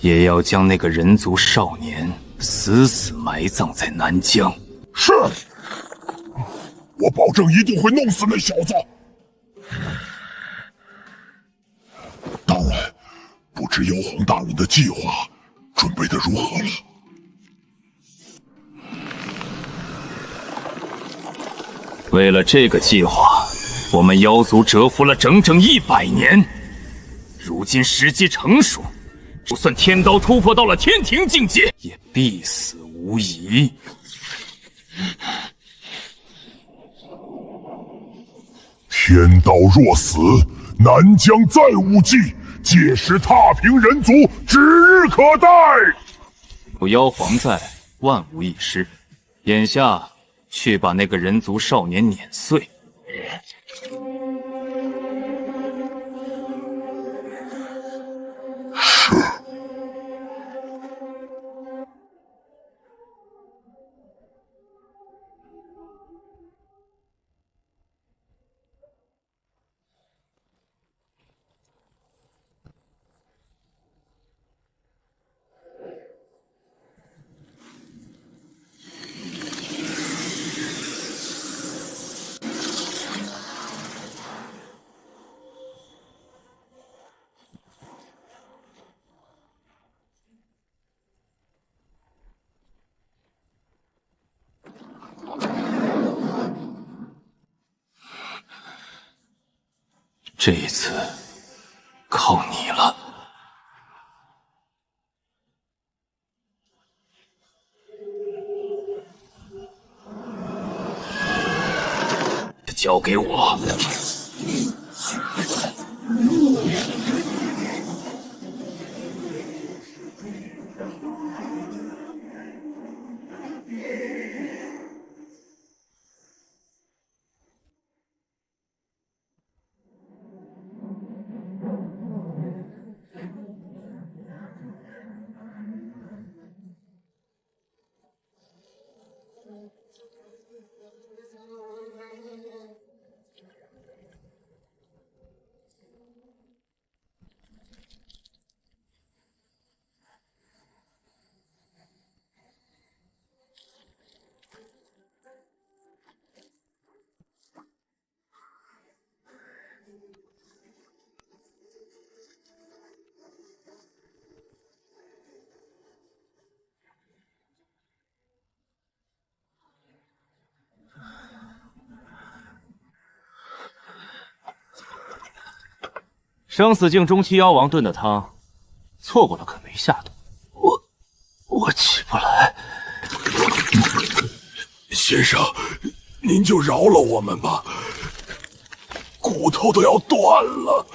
也要将那个人族少年死死埋葬在南疆。是。我保证一定会弄死那小子。大人，不知妖皇大人的计划准备的如何了？为了这个计划，我们妖族蛰伏了整整100年。如今时机成熟，就算天刀突破到了天庭境界，也必死无疑。天道若死，南疆再无计，届时踏平人族指日可待。有妖皇在，万无一失。眼下去把那个人族少年碾碎。是。这一次靠你了。交给我。生死境中期妖王炖的汤，错过了可没下毒。我起不来。先生，您就饶了我们吧，骨头都要断了。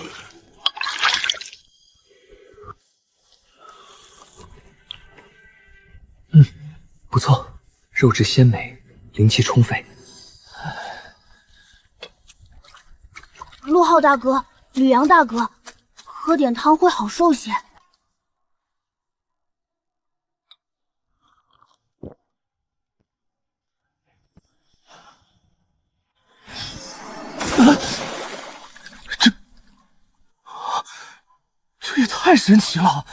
不错，肉质鲜美，灵气充沛。陆浩大哥，吕阳大哥，喝点汤会好受些。这也太神奇了！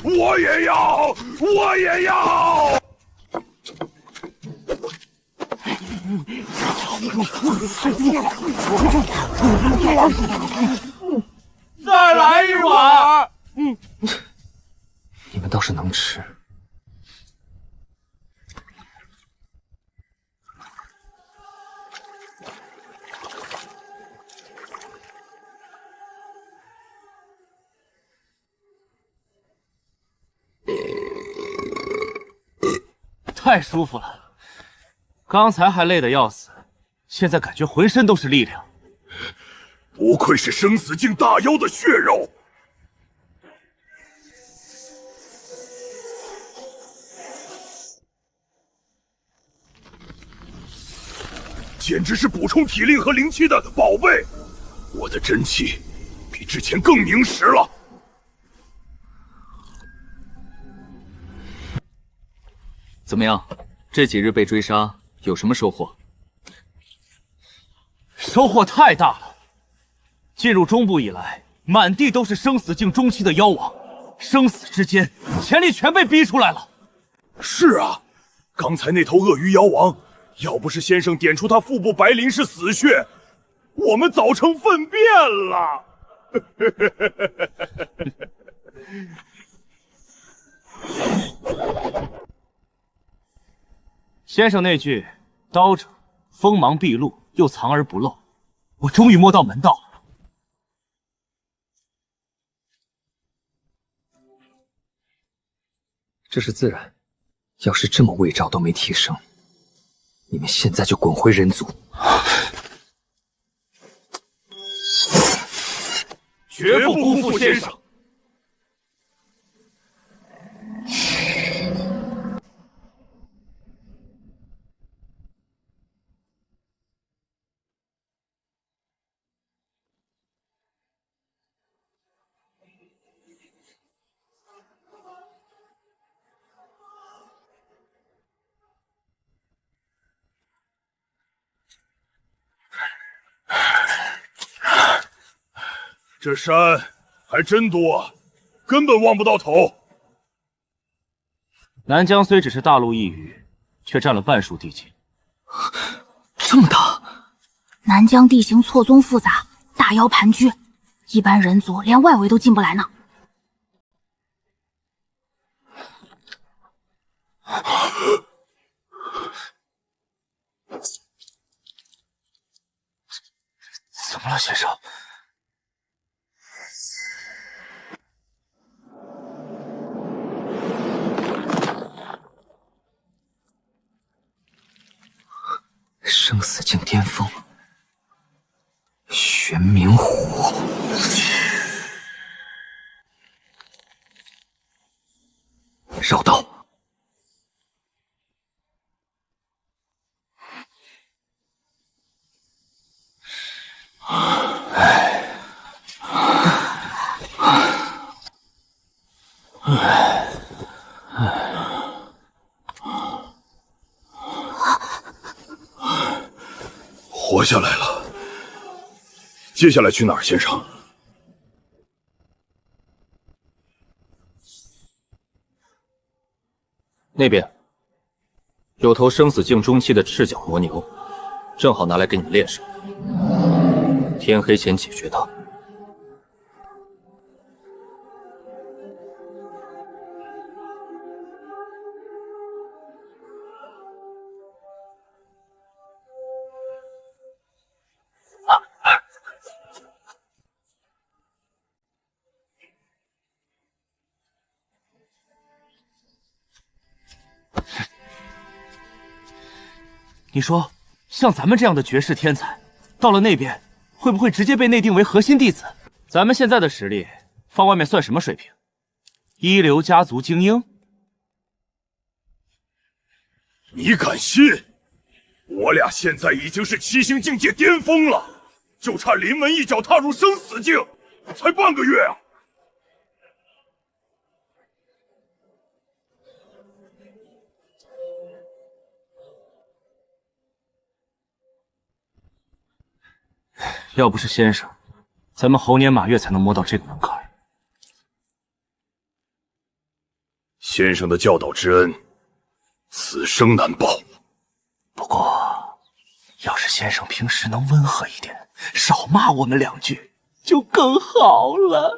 我也要，我也要！再来一碗。你们倒是能吃。太舒服了，刚才还累得要死，现在感觉浑身都是力量。不愧是生死境大妖的血肉，简直是补充体力和灵气的宝贝。我的真气比之前更凝实了。怎么样？这几日被追杀，有什么收获？收获太大了！进入中部以来，满地都是生死境中期的妖王，生死之间，潜力全被逼出来了。是啊，刚才那头鳄鱼妖王，要不是先生点出他腹部白鳞是死血，我们早成粪便了。先生那句“刀者，锋芒毕露，又藏而不露”，我终于摸到门道了。这是自然，要是这么魏兆都没提升，你们现在就滚回人族。绝不辜负先生。这山还真多，根本望不到头。南疆虽只是大陆一隅，却占了半数地界。这么大！南疆地形错综复杂，大妖盘踞，一般人族连外围都进不来呢。怎么了，先生？生死境巅峰，玄冥虎。绕道。活下来了，接下来去哪儿，先生？那边有头生死境中期的赤脚魔牛，正好拿来给你们练手。天黑前解决它。你说，像咱们这样的绝世天才，到了那边会不会直接被内定为核心弟子？咱们现在的实力，放外面算什么水平？一流家族精英？你敢信？我俩现在已经是七星境界巅峰了，就差临门一脚踏入生死境，才半个月啊！要不是先生，咱们猴年马月才能摸到这个门槛。先生的教导之恩，此生难报。不过，要是先生平时能温和一点，少骂我们两句，就更好了。